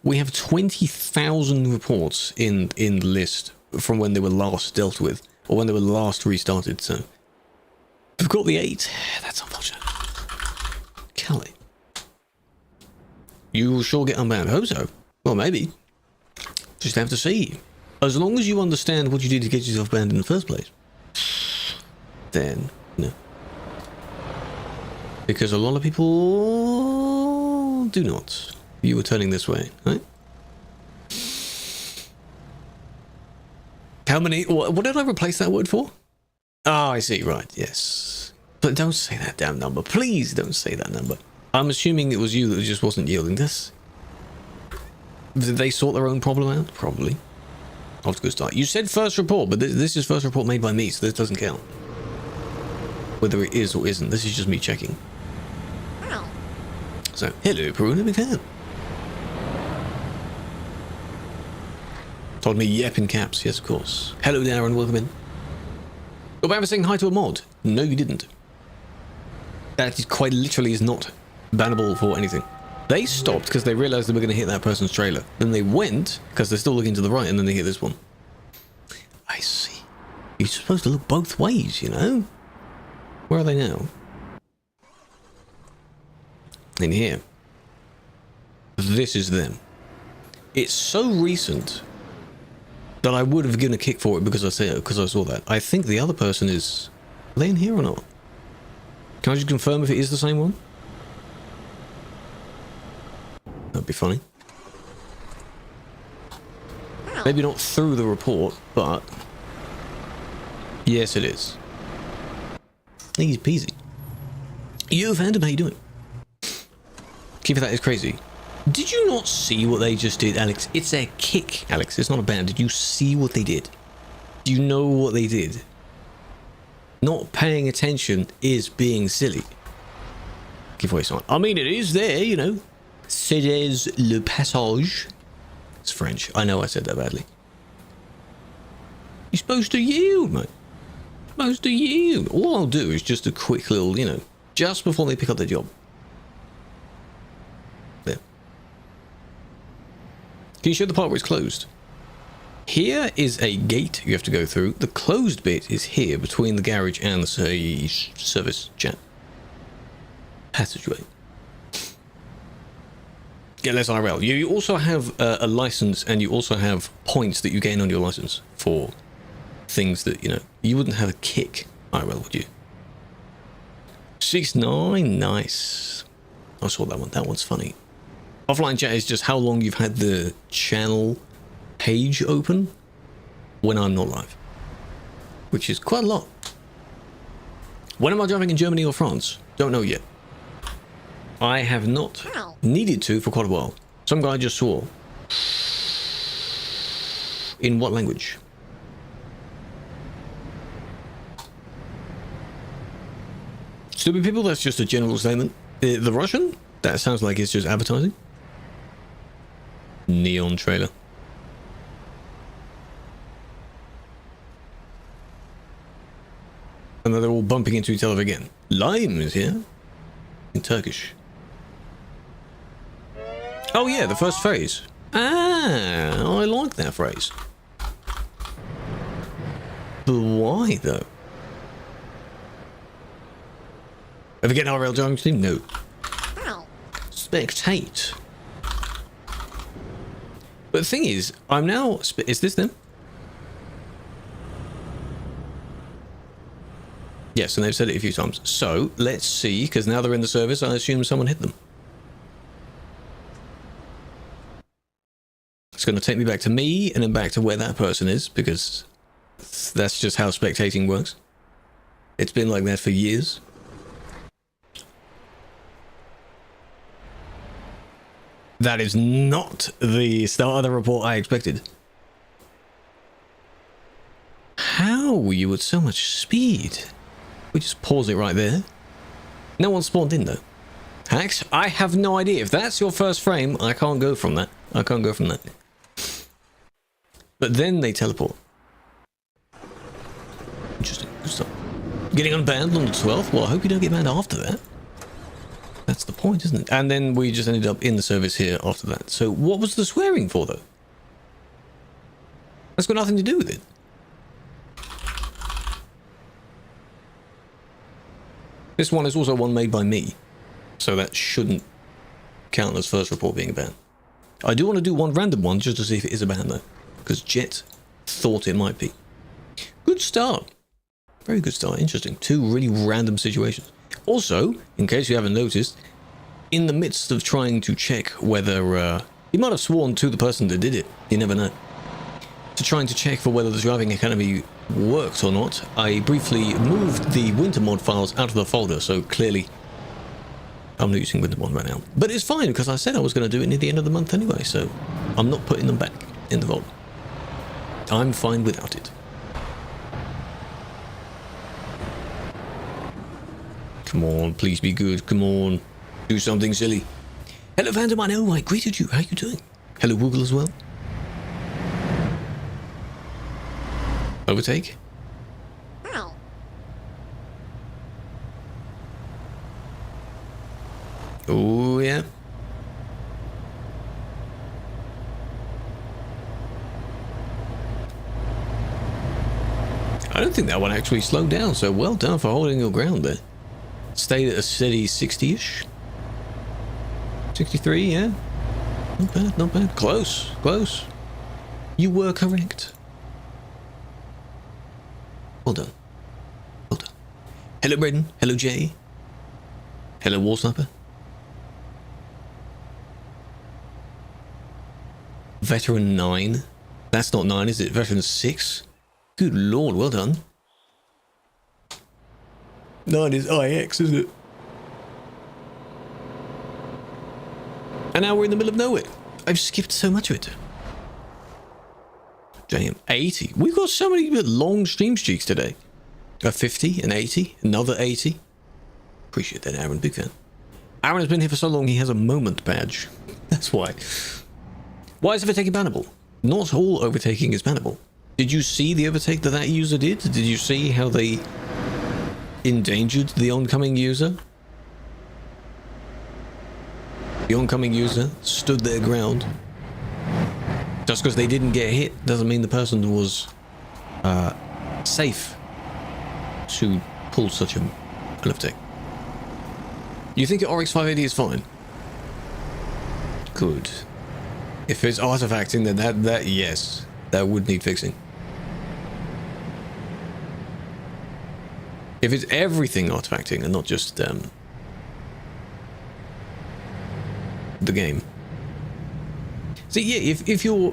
We have 20,000 reports in the list from when they were last dealt with, or when they were last restarted, so... We've got the 8. That's unfortunate. Kelly. You will sure get unbanned. I hope so. Well, maybe. Just have to see. As long as you understand what you did to get yourself banned in the first place. Then, no. Because a lot of people do not. You were turning this way, right? How many... What did I replace that word for? Oh, I see, right, yes. But don't say that damn number. Please don't say that number. I'm assuming it was you that just wasn't yielding this. Did they sort their own problem out? Probably. Off to a good start. You said first report, but this is first report made by me, so this doesn't count. Whether it is or isn't, this is just me checking. So, hello, Peruna, big fan. Told me yep in caps, yes, of course. Hello, Darren, welcome in. You're ever saying hi to a mod? No, you didn't. That is quite literally is not bannable for anything. They stopped because they realized they were going to hit that person's trailer. Then they went because they're still looking to the right, and then they hit this one. I see. You're supposed to look both ways, you know? Where are they now? In here. This is them. It's so recent that I would have given a kick for it because I saw that. I think the other person is... Are they in here or not? Can I just confirm if it is the same one? That'd be funny. Maybe not through the report, but... Yes, it is. Easy peasy. You, Phantom, how you doing? Keep that is crazy. Did you not see what they just did, Alex? It's a kick, Alex. It's not a ban. Did you see what they did? Do you know what they did? Not paying attention is being silly. Give away sign. I mean, it is there, you know. C'est le passage. It's French. I know I said that badly. You're supposed to yield, mate. Supposed to yield. All I'll do is just a quick little, you know, just before they pick up their job. There. Can you show the part where it's closed? Here is a gate you have to go through. The closed bit is here between the garage and the service chat. Passageway. Get less IRL. You also have a license, and you also have points that you gain on your license for things that, you know, you wouldn't have a kick IRL, would you? 6-9, nice. I saw that one. That one's funny. Offline chat is just how long you've had the channel page open when I'm not live, which is quite a lot. When am I driving in Germany or France? Don't know yet. I have not needed to for quite a while. Some guy just swore. In what language? Stupid people, that's just a general statement. The Russian? That sounds like it's just advertising. Neon trailer. And then they're all bumping into each other again. Lime is here. In Turkish. Oh yeah, the first phrase. Ah, I like that phrase. But why though? Ever get an RL Jungle Team? No. Spectate. But the thing is, I'm now... Is this them? Yes, and they've said it a few times. So, let's see, because now they're in the service, I assume someone hit them. It's going to take me back to me, and then back to where that person is, because that's just how spectating works. It's been like that for years. That is not the start of the report I expected. How were you at so much speed? We just pause it right there. No one spawned in though. Hacks, I have no idea. If that's your first frame, I can't go from that. I can't go from that. But then they teleport. Interesting. Good stuff. Getting unbanned on the 12th? Well, I hope you don't get banned after that. That's the point, isn't it? And then we just ended up in the service here after that. So what was the swearing for, though? That's got nothing to do with it. This one is also one made by me, so that shouldn't count as first report being a ban. I do want to do one random one just to see if it is a ban, though, because Jet thought it might be. Good start. Very good start. Interesting. Two really random situations. Also, in case you haven't noticed, in the midst of trying to check whether he might have sworn to the person that did it, you never know, trying to check for whether the driving academy worked or not, I briefly moved the winter mod files out of the folder, so clearly I'm not using winter mod right now. But it's fine, because I said I was going to do it near the end of the month anyway, so I'm not putting them back in the vault. I'm fine without it. Come on, please be good. Come on, do something silly. Hello, Vandam, I know I greeted you. How you doing? Hello, Woogle as well. Overtake? Oh, yeah. I don't think that one actually slowed down, so well done for holding your ground there. Stayed at a steady 60-ish. 63, yeah. Not bad, not bad. Close, close. You were correct. Well done. Well done. Hello, Braden. Hello, Jay. Hello, War Sniper. Veteran 9. That's not 9, is it? Veteran 6. Good lord, well done. 9 is IX, isn't it? And now we're in the middle of nowhere. I've skipped so much of it. Damn, 80. We've got so many long stream streaks today. A 50, an 80, another 80. Appreciate that, Aaron. Big fan. Aaron has been here for so long, he has a moment badge. That's why. Why is overtaking bannable? Not all overtaking is bannable. Did you see the overtake that that user did? Did you see how they endangered the oncoming user? The oncoming user stood their ground. Just because they didn't get hit doesn't mean the person was safe to pull such an overtake. You think your RX 580 is fine? Good. If it's artifacting, then that yes, that would need fixing. If it's everything artifacting and not just the game. See, yeah, if you're...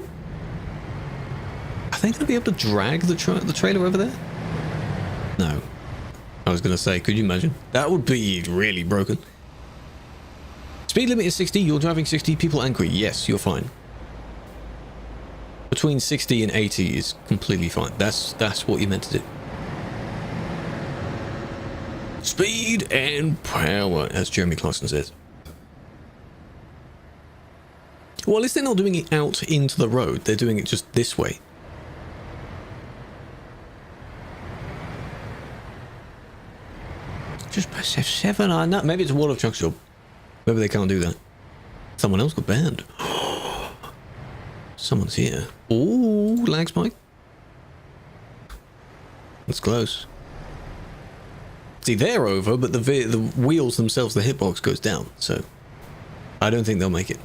Are they going to be able to drag the trailer over there? No. I was going to say, could you imagine? That would be really broken. Speed limit is 60, you're driving 60, people angry. Yes, you're fine. Between 60 and 80 is completely fine. That's what you meant to do. Speed and power, as Jeremy Clarkson says. Well, at least they're not doing it out into the road. They're doing it just this way. Just press F7. I know. Maybe it's a World of Trucks job. Maybe they can't do that. Someone else got banned. Someone's here. Ooh, lag spike. That's close. See, they're over, but the wheels themselves, the hitbox goes down. So, I don't think they'll make it.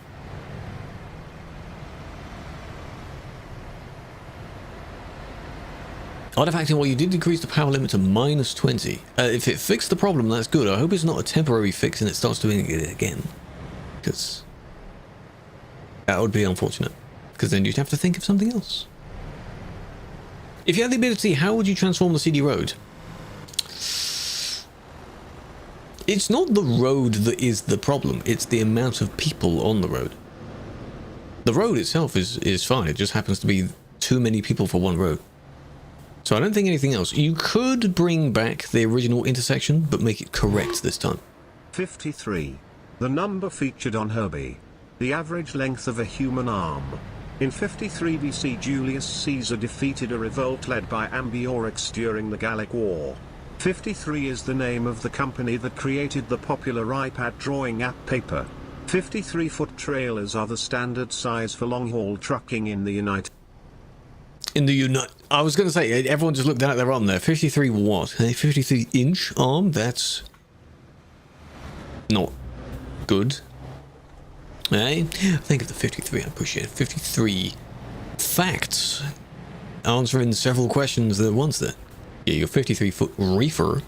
Artifacting, well, you did decrease the power limit to -20. If it fixed the problem, that's good. I hope it's not a temporary fix and it starts doing it again. Because that would be unfortunate. Because then you'd have to think of something else. If you had the ability, how would you transform the CD road? It's not the road that is the problem. It's the amount of people on the road. The road itself is fine. It just happens to be too many people for one road. So I don't think anything else. You could bring back the original intersection, but make it correct this time. 53. The number featured on Herbie. The average length of a human arm. In 53 BC, Julius Caesar defeated a revolt led by Ambiorix during the Gallic War. 53 is the name of the company that created the popular iPad drawing app Paper. 53-foot trailers are the standard size for long-haul trucking in the United. I was going to say, everyone just looked down at their arm there. 53 what? A 53-inch arm? That's not good. Eh? Think of the 53, I push it. 53 facts. Answering several questions at once there. Yeah, your 53-foot reefer.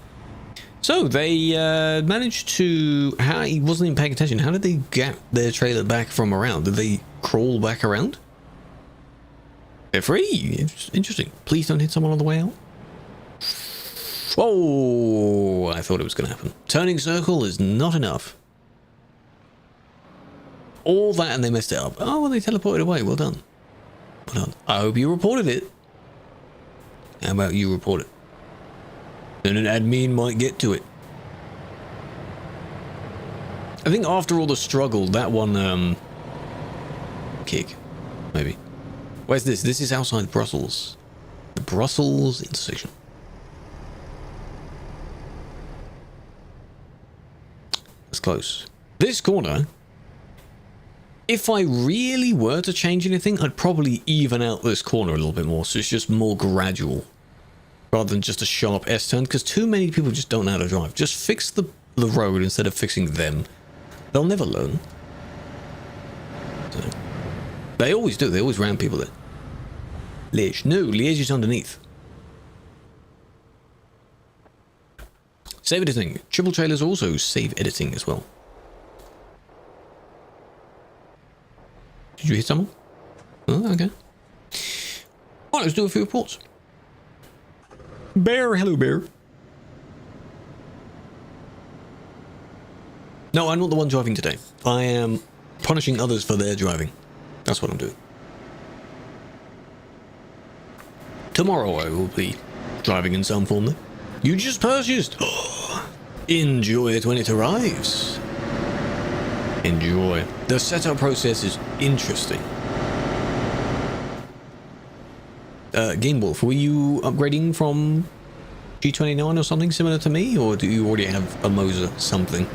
So, they managed to... He wasn't even paying attention. How did they get their trailer back from around? Did they crawl back around? They're free. Interesting. Please don't hit someone on the way out. Oh, I thought it was going to happen. Turning circle is not enough. All that and they messed it up. Oh, well, they teleported away. Well done. Well done. I hope you reported it. How about you report it? Then an admin might get to it. I think after all the struggle, that one, kick. Maybe. Where's this? This is outside Brussels. The Brussels intersection. That's close. This corner, if I really were to change anything, I'd probably even out this corner a little bit more, so it's just more gradual. Rather than just a sharp S-turn, because too many people just don't know how to drive. Just fix the road instead of fixing them. They'll never learn. So, they always do. They always ram people there. Liège. No, Liège is underneath. Save editing. Triple trailers also save editing as well. Did you hit someone? Oh, okay. Alright, let's do a few reports. Bear, hello Bear. No, I'm not the one driving today. I am punishing others for their driving. That's what I'm doing. Tomorrow I will be driving in some form though. You just purchased. Enjoy it when it arrives. Enjoy. The setup process is interesting. Game Wolf, were you upgrading from G29 or something similar to me, or do you already have a Moser something?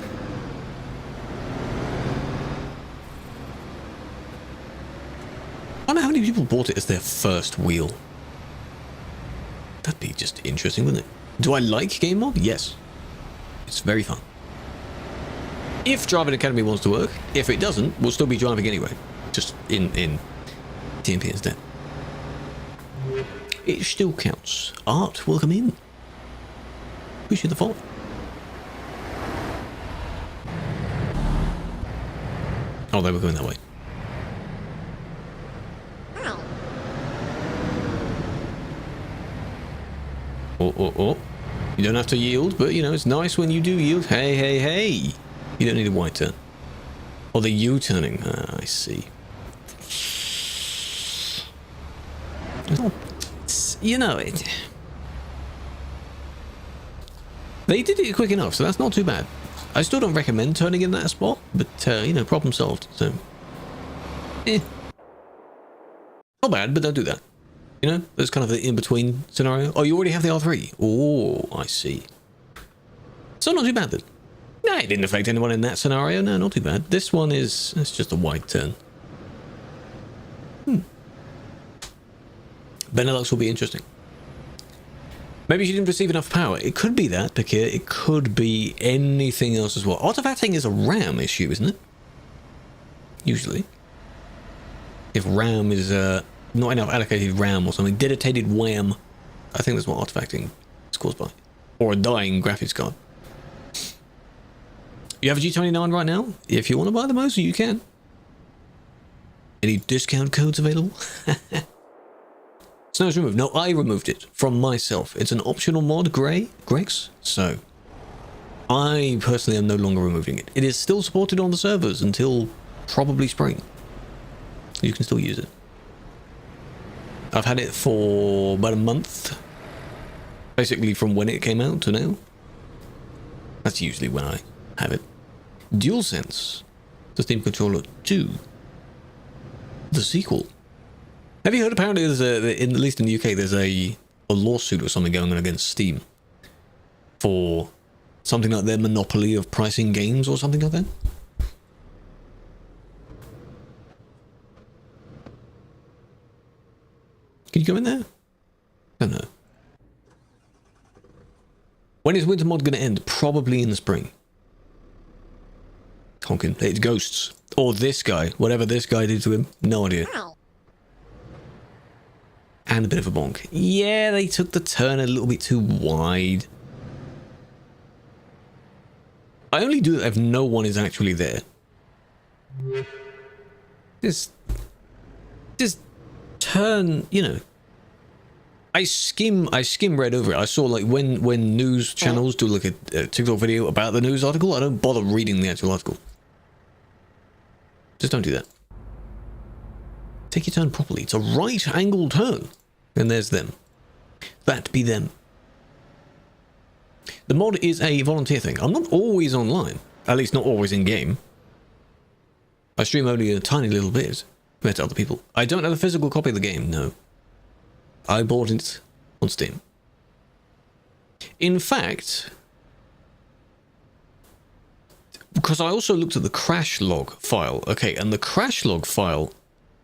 I wonder how many people bought it as their first wheel. That'd be just interesting, wouldn't it? Do I like Game Mob? Yes. It's very fun. If Driving Academy wants to work, if it doesn't, we'll still be driving anyway. Just in TMP instead. It still counts. Art, welcome in. Appreciate the follow. Oh, they were going that way. Oh. You don't have to yield, but, you know, it's nice when you do yield. Hey. You don't need a white turn. Or the U-turning. Ah, I see. You know it. They did it quick enough, so that's not too bad. I still don't recommend turning in that spot, but, you know, problem solved, so... Not bad, but don't do that. You know, there's kind of the in-between scenario. Oh, you already have the R3. Oh, I see. So not too bad then. Nah, it didn't affect anyone in that scenario. No, not too bad. This one is... It's just a wide turn. Benelux will be interesting. Maybe she didn't receive enough power. It could be that, because it could be anything else as well. Artifacting is a RAM issue, isn't it? Usually. If RAM is not enough allocated RAM or something. Dedicated WAM. I think that's what artifacting is caused by. Or a dying graphics card. You have a G29 right now? If you want to buy the Moser, you can. Any discount codes available? Snow's removed. No, I removed it from myself. It's an optional mod, Grex. So, I personally am no longer removing it. It is still supported on the servers until probably spring. You can still use it. I've had it for about a month. Basically from when it came out to now. That's usually when I have it. DualSense. The Steam Controller 2. The sequel. Have you heard apparently there's at least in the UK, there's a lawsuit or something going on against Steam for something like their monopoly of pricing games or something like that. Can you go in there? I don't know. When is winter mod going to end? Probably in the spring. Honkin'. It's ghosts. Or this guy. Whatever this guy did to him. No idea. And a bit of a bonk. Yeah, they took the turn a little bit too wide. I only do that if no one is actually there. Just turn, you know. I skim right over it. I saw like when news channels do like a TikTok video about the news article, I don't bother reading the actual article. Just don't do that. Take your turn properly. It's a right angle turn. And there's them. That be them. The mod is a volunteer thing. I'm not always online. At least not always in game. I stream only a tiny little bit compared to other people. I don't have a physical copy of the game, no. I bought it on Steam. In fact, because I also looked at the crash log file. Okay, and the crash log file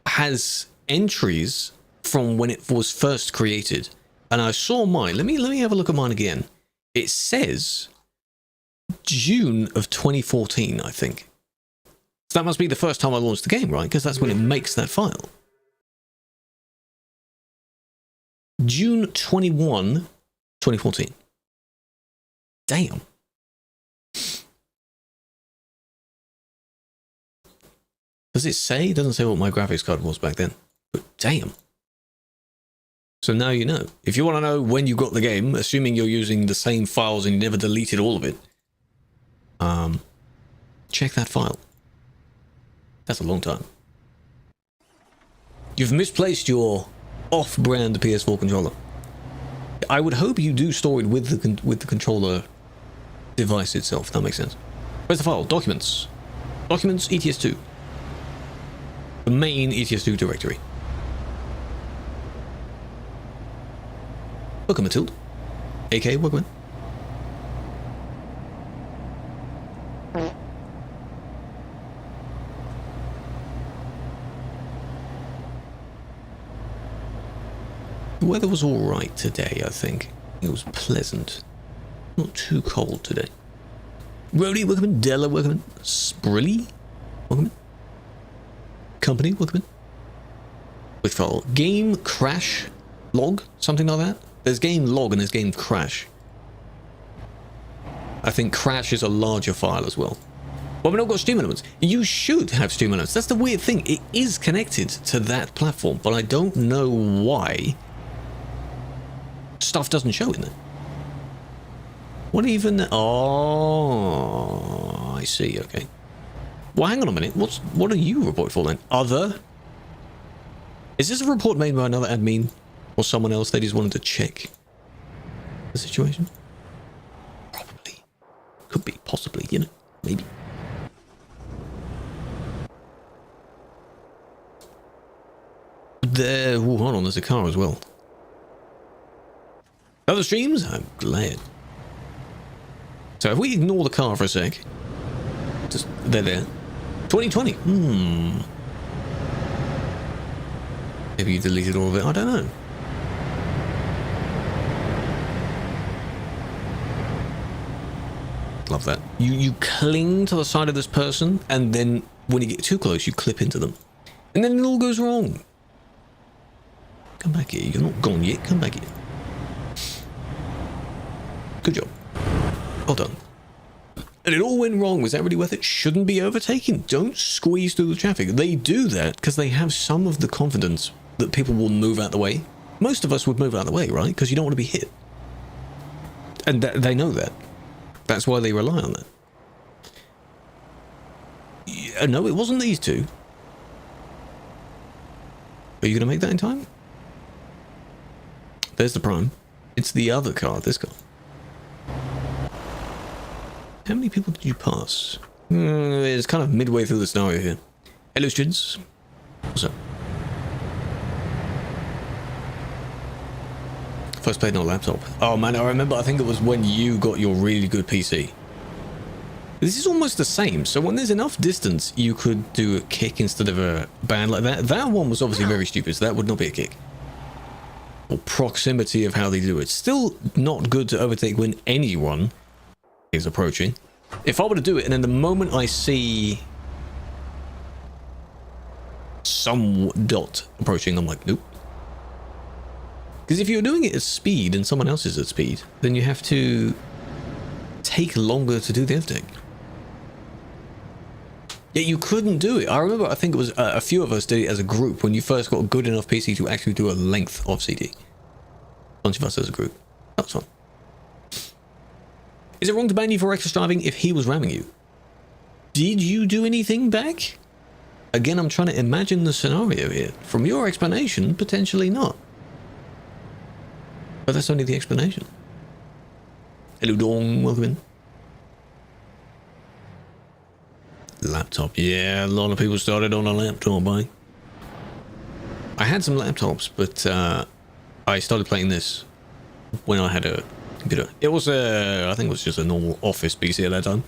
has entries from when it was first created. And I saw mine. Let me have a look at mine again. It says June of 2014, I think. So that must be the first time I launched the game, right? Because that's when it makes that file. June 21, 2014. Damn. Does it say? It doesn't say what my graphics card was back then. But damn. So now you know. If you want to know when you got the game, assuming you're using the same files and you never deleted all of it, check that file. That's a long time. You've misplaced your off-brand PS4 controller. I would hope you do store it with the controller device itself. That makes sense. Where's the file? Documents. Documents ETS2. The main ETS2 directory. Welcome, Matilda. AK, welcome in. The weather was alright today, I think. It was pleasant. Not too cold today. Rody, welcome in. Della, welcome in. Sprilly, welcome in. Company, welcome in. With file. Game crash log, something like that. There's game log and there's game crash. I think crash is a larger file as well. Well, we've not got Steam elements. You should have Steam elements. That's the weird thing. It is connected to that platform, but I don't know why stuff doesn't show in there. What even? Oh, I see. Okay. Well, hang on a minute. What are you reporting for then? Other? Is this a report made by another admin or someone else? They just wanted to check the situation. Probably. Could be. Possibly. You know. Maybe. There. Ooh, hold on. There's a car as well. Other streams? I'm glad. So if we ignore the car for a sec, just they're there. 2020. Maybe you deleted all of it. I don't know. Love that. You cling to the side of this person, and then when you get too close, you clip into them, and then it all goes wrong. Come back here. You're not gone yet. Come back here. Good job. Well done. And it all went wrong. Was that really worth it? Shouldn't be overtaken. Don't squeeze through the traffic. They do that because they have some of the confidence that people will move out the way. Most of us would move out the way, right? Because you don't want to be hit. And they know that. That's why they rely on that. Yeah, no, it wasn't these two. Are you going to make that in time? There's the prime. It's the other car, this car. How many people did you pass? It's kind of midway through the scenario here. Hello, students. What's up? first played on a laptop? Oh man, I remember, I think it was when you got your really good PC. This is almost the same. So when there's enough distance, you could do a kick instead of a band like that. That one was obviously very stupid, so that would not be a kick. Or proximity of how they do it. Still not good to overtake when anyone is approaching. If I were to do it, and then the moment I see some dot approaching, I'm like, nope. Because if you're doing it at speed and someone else is at speed, then you have to take longer to do the overtake. Yeah, you couldn't do it. I remember, I think it was a few of us did it as a group when you first got a good enough PC to actually do a length of CD. A bunch of us as a group. That was fun. Is it wrong to ban you for reckless driving if he was ramming you? Did you do anything back? Again, I'm trying to imagine the scenario here. From your explanation, potentially not. But that's only the explanation. Hello, Dong. Welcome in. Laptop. Yeah, a lot of people started on a laptop, eh? I had some laptops, but I started playing this when I had a computer. It was I think it was just a normal office PC at that time.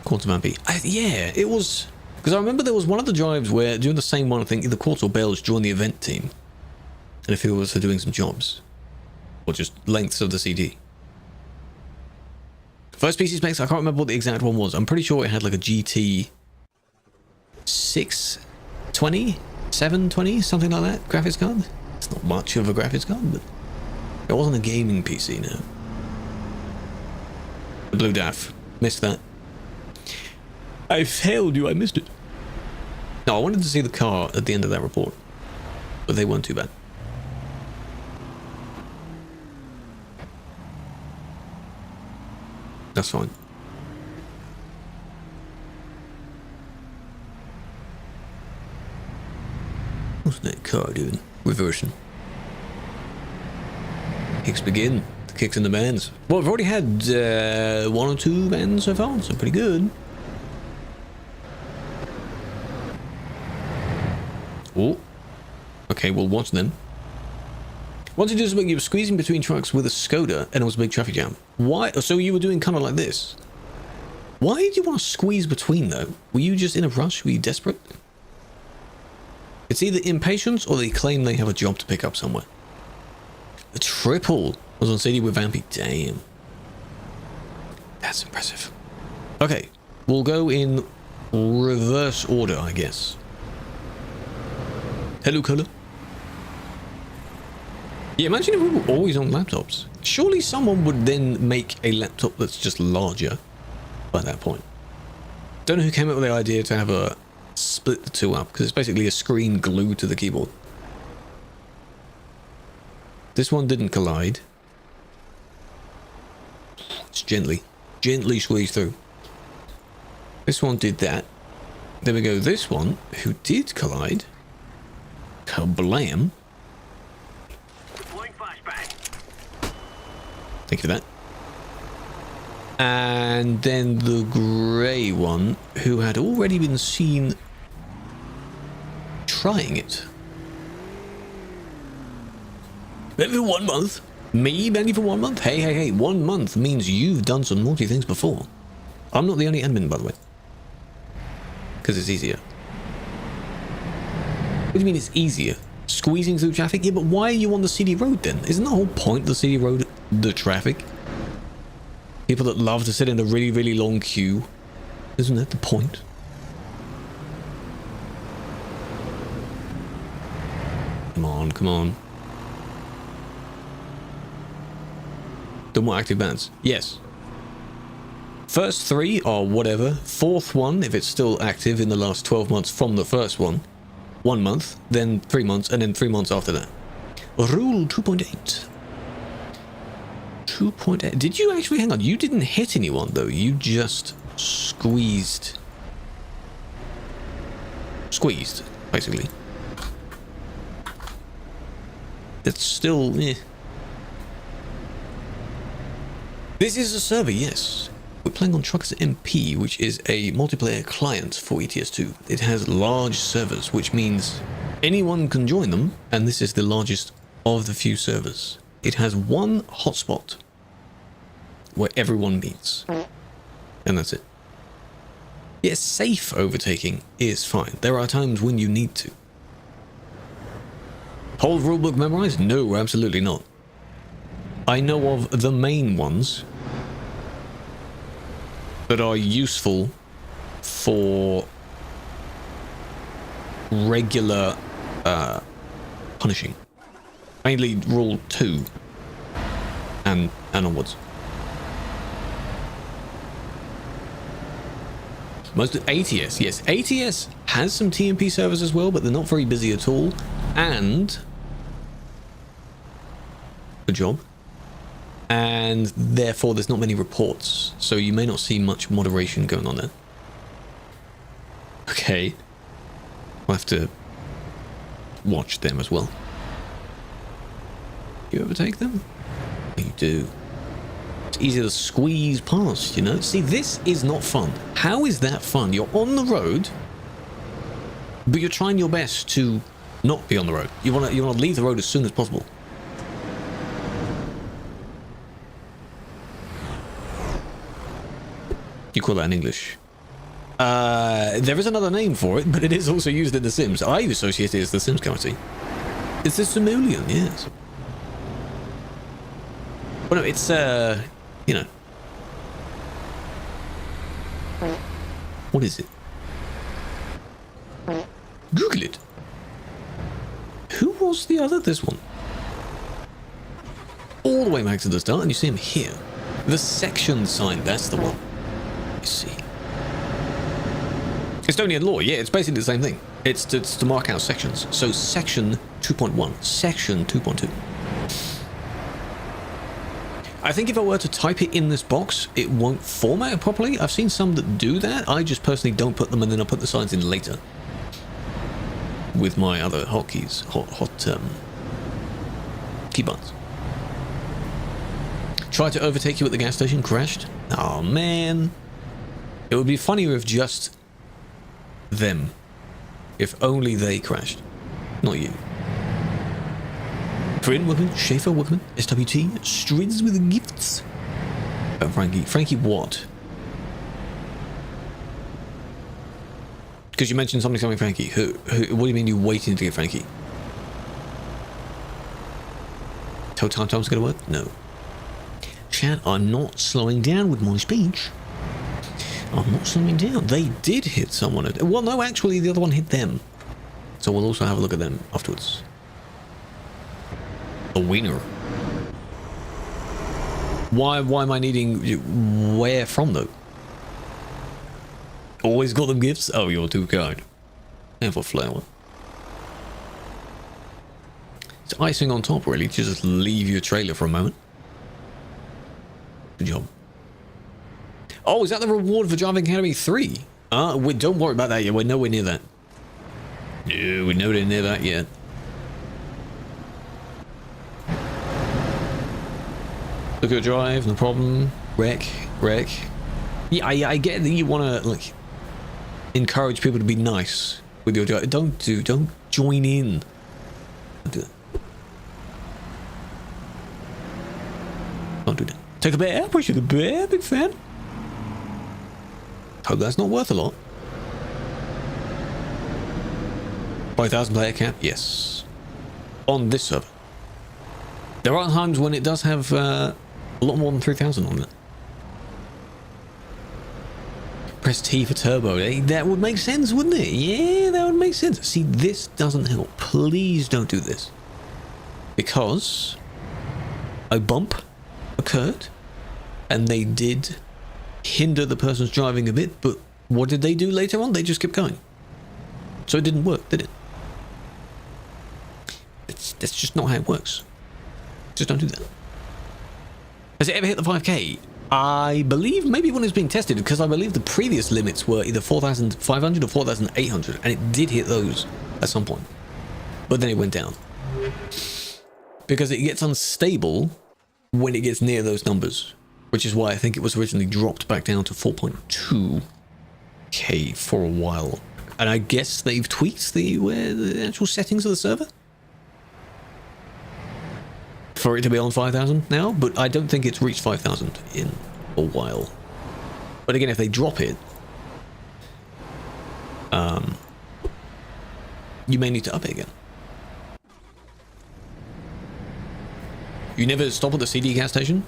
TruckersMP. Yeah, it was, because I remember there was one of the drives where doing the same one, I think either Quartz or Bells joined the event team, and if it was for doing some jobs or just lengths of the CD. First PC specs, I can't remember what the exact one was. I'm pretty sure it had like a GT 620, 720, something like that graphics card. It's not much of a graphics card, but it wasn't a gaming PC now. The Blue DAF. Missed that. I failed you, I missed it. No, I wanted to see the car at the end of that report, but they weren't too bad. That's fine. What's that car doing? Reversing. Kicks begin. The kicks in the bands. Well, I've already had 1 or 2 bands so far, so pretty good. Oh. Okay, we'll watch them. Once you do something, you were squeezing between trucks with a Skoda and it was a big traffic jam. Why? So you were doing kind of like this. Why did you want to squeeze between though? Were you just in a rush? Were you desperate? It's either impatience or they claim they have a job to pick up somewhere. A triple was on CD with Vampy. Damn. That's impressive. Okay, we'll go in reverse order, I guess. Hello, Color. Yeah, imagine if we were always on laptops. Surely someone would then make a laptop that's just larger by that point. Don't know who came up with the idea to have a split the two up, because it's basically a screen glued to the keyboard. This one didn't collide. It's gently squeezed through. This one did that. There we go. This one, who did collide. Kablam. Thank you for that. And then the grey one, who had already been seen trying it. Maybe for 1 month. Me banning for 1 month? Hey. 1 month means you've done some naughty things before. I'm not the only admin, by the way. Because it's easier. What do you mean it's easier? Squeezing through traffic? Yeah, but why are you on the CD road then? Isn't the whole point of the CD road the traffic? People that love to sit in a really, really long queue. Isn't that the point? Come on. The more active bands. Yes. First 3 are whatever. 4th one, if it's still active in the last 12 months from the first one. 1 month, then 3 months, and then 3 months after that. Rule 2.8. 2.8. Did you actually, hang on, you didn't hit anyone though, you just squeezed, basically. That's still, eh. This is a server, yes. We're playing on TruckersMP, which is a multiplayer client for ETS2. It has large servers, which means anyone can join them, and this is the largest of the few servers. It has one hotspot where everyone meets. And that's it. Yes, safe overtaking is fine. There are times when you need to. Whole rulebook memorized? No, absolutely not. I know of the main ones that are useful for regular punishing. Mainly rule 2 and onwards. Most of ATS, yes. ATS has some TMP servers as well, but they're not very busy at all. And good job. And therefore there's not many reports, so you may not see much moderation going on there. Okay. I'll have to watch them as well. You overtake them? You do. It's easy to squeeze past, you know? See, this is not fun. How is that fun? You're on the road, but you're trying your best to not be on the road. You want to leave the road as soon as possible. You call that in English? There is another name for it, but it is also used in The Sims. I associate it as the Sims currency. It's the simoleon, yes. Well, no, it's, you know. What is it? Google it. Who was the other? This one. All the way back to the start, and you see him here. The section sign, that's the one. You see. Estonian law, yeah, it's basically the same thing. It's to mark out sections. So section 2.1, section 2.2. I think if I were to type it in this box, it won't format it properly. I've seen some that do that. I just personally don't put them, and then I put the signs in later with my other hotkeys, key buttons. Tried to overtake you at the gas station, crashed. Oh man, it would be funnier if just them, if only they crashed, not you. Corinne, welcome. Schaefer, welcome. SWT, Strids with the gifts. Oh, Frankie what? Because you mentioned something, Frankie. Who, what do you mean you're waiting to get Frankie? Tom's gonna work? No. Chat, I'm not slowing down with my speech. I'm not slowing down. They did hit someone. Well, no, actually, the other one hit them. So we'll also have a look at them afterwards. A wiener. Why am I needing... Where from, though? Always got them gifts? Oh, you're too kind. And for flower. It's icing on top, really. Just leave your trailer for a moment. Good job. Oh, is that the reward for Driving Academy 3? Don't worry about that yet. We're nowhere near that. No, we're nowhere near that yet. Look at drive, no problem. Wreck. Yeah, I get that you want to, like, encourage people to be nice with your drive. Don't join in. Don't do that. Don't do that. Take a bear, push the bear, big fan. Hope that's not worth a lot. 5,000 player cap, yes. On this server. There are times when it does have a lot more than 3,000 on it. Press T for turbo. That would make sense, wouldn't it? Yeah, that would make sense. See, this doesn't help. Please don't do this. Because a bump occurred and they did hinder the person's driving a bit, but what did they do later on? They just kept going. So it didn't work, did it? That's just not how it works. Just don't do that. Has it ever hit the 5k? I believe maybe when it's being tested, because I believe the previous limits were either 4,500 or 4,800, and it did hit those at some point. But then it went down. Because it gets unstable when it gets near those numbers, which is why I think it was originally dropped back down to 4.2k for a while. And I guess they've tweaked the actual settings of the server? for it to be on 5,000 now, but I don't think it's reached 5,000 in a while. But again, if they drop it, you may need to up it again. You never stop at the CD gas station?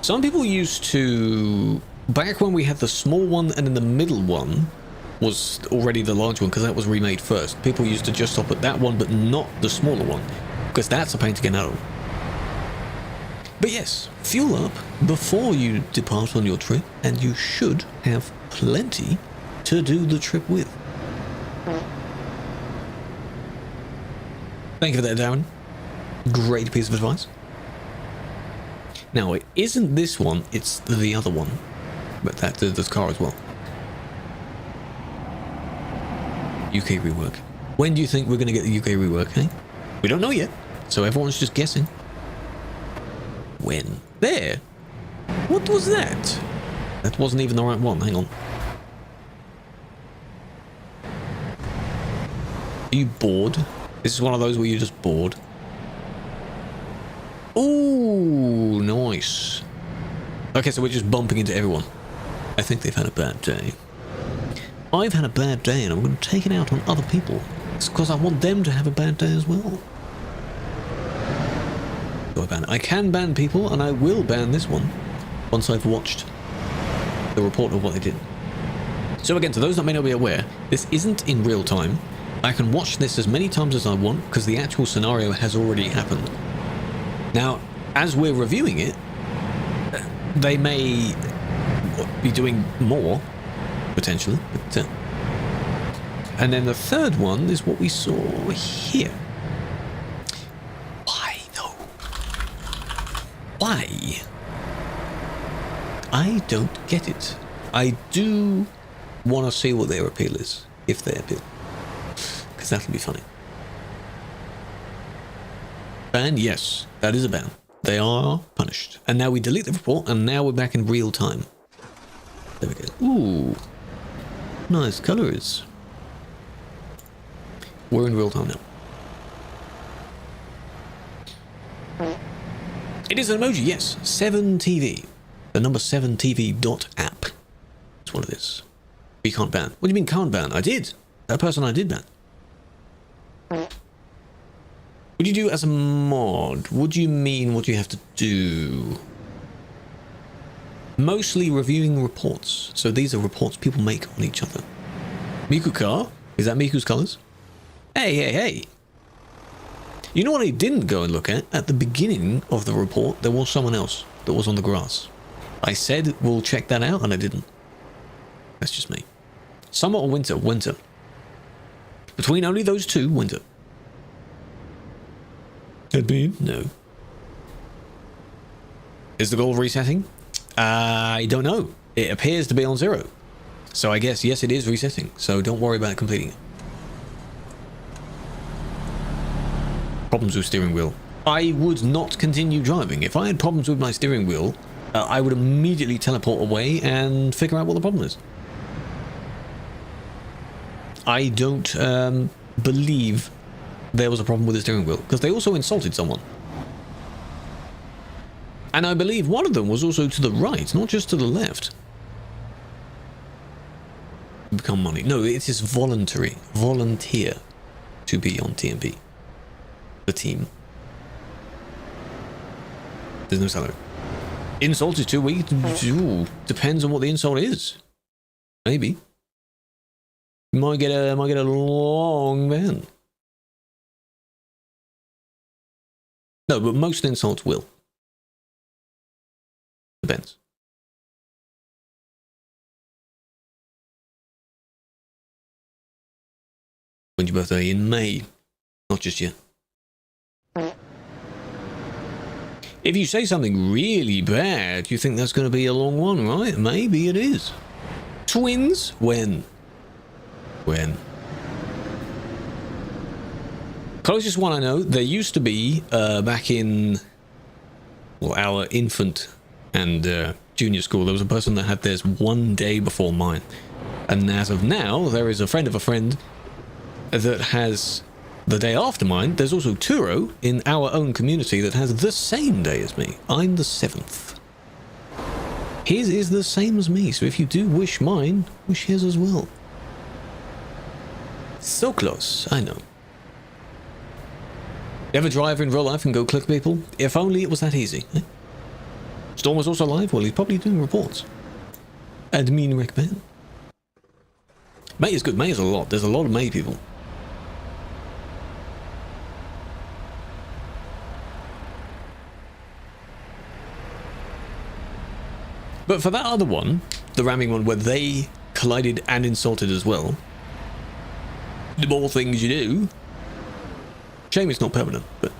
Some people used to... Back when we had the small one and then the middle one was already the large one, because that was remade first. People used to just stop at that one, but not the smaller one, because that's a pain to get out of. But yes, fuel up before you depart on your trip, and you should have plenty to do the trip with. Thank you for that, Darren. Great piece of advice. Now, it isn't this one, it's the other one. But that does car as well. UK rework. When do you think we're going to get the UK rework, eh? We don't know yet, so everyone's just guessing. When? There! What was that? That wasn't even the right one, hang on. Are you bored? This is one of those where you're just bored. Ooh, nice. Okay, so we're just bumping into everyone. I think they've had a bad day. I've had a bad day and I'm going to take it out on other people. It's because I want them to have a bad day as well. Do I ban? I can ban people, and I will ban this one once I've watched the report of what they did. So again, to those that may not be aware, this isn't in real time. I can watch this as many times as I want because the actual scenario has already happened. Now, as we're reviewing it, they may be doing more, potentially. But, and then the third one is what we saw here. Why, though? Why? I don't get it. I do want to see what their appeal is, if they appeal. Because that'll be funny. Ban? Yes, that is a ban. They are punished. And now we delete the report, and now we're back in real time. There we go. Ooh. Nice colors. We're in real time now. It is an emoji, yes. 7TV. The number 7TV.app. That's what it is. We can't ban. What do you mean can't ban? I did. That person I did ban. What do you do as a mod? What do you mean what do you have to do? Mostly reviewing reports. So these are reports people make on each other. Miku car? Is that Miku's colors? Hey, hey, hey. You know what I didn't go and look at? At the beginning of the report, there was someone else that was on the grass. I said we'll check that out, and I didn't. That's just me. Summer or winter? Winter. Between only those two, winter. Could be. No. Is the goal resetting? I don't know. It appears to be on 0. So I guess, yes, it is resetting. So don't worry about completing it. Problems with steering wheel. I would not continue driving. If I had problems with my steering wheel, I would immediately teleport away and figure out what the problem is. I don't believe there was a problem with the steering wheel, because they also insulted someone. And I believe one of them was also to the right, not just to the left. Become money. No, it is voluntary. Volunteer to be on TMP. The team. There's no salary. Insult is 2 weeks. Ooh, depends on what the insult is. Maybe. You might get a long ban. No, but most insults will. Depends. When's your birthday? In May. Not just yet. If you say something really bad, you think that's going to be a long one, right? Maybe it is. Twins? When? When? Closest one I know, there used to be, back in, well, our infant and junior school, there was a person that had theirs 1 day before mine. And as of now, there is a friend of a friend that has the day after mine, there's also Turo in our own community that has the same day as me. I'm the 7th. His is the same as me, so if you do wish mine, wish his as well. So close, I know. You ever drive in real life and go click people? If only it was that easy. Eh? Storm was also live? Well, he's probably doing reports. Admin recommend. May is good. May is a lot. There's a lot of May people. But for that other one, the ramming one where they collided and insulted as well, the more things you do, shame it's not permanent, but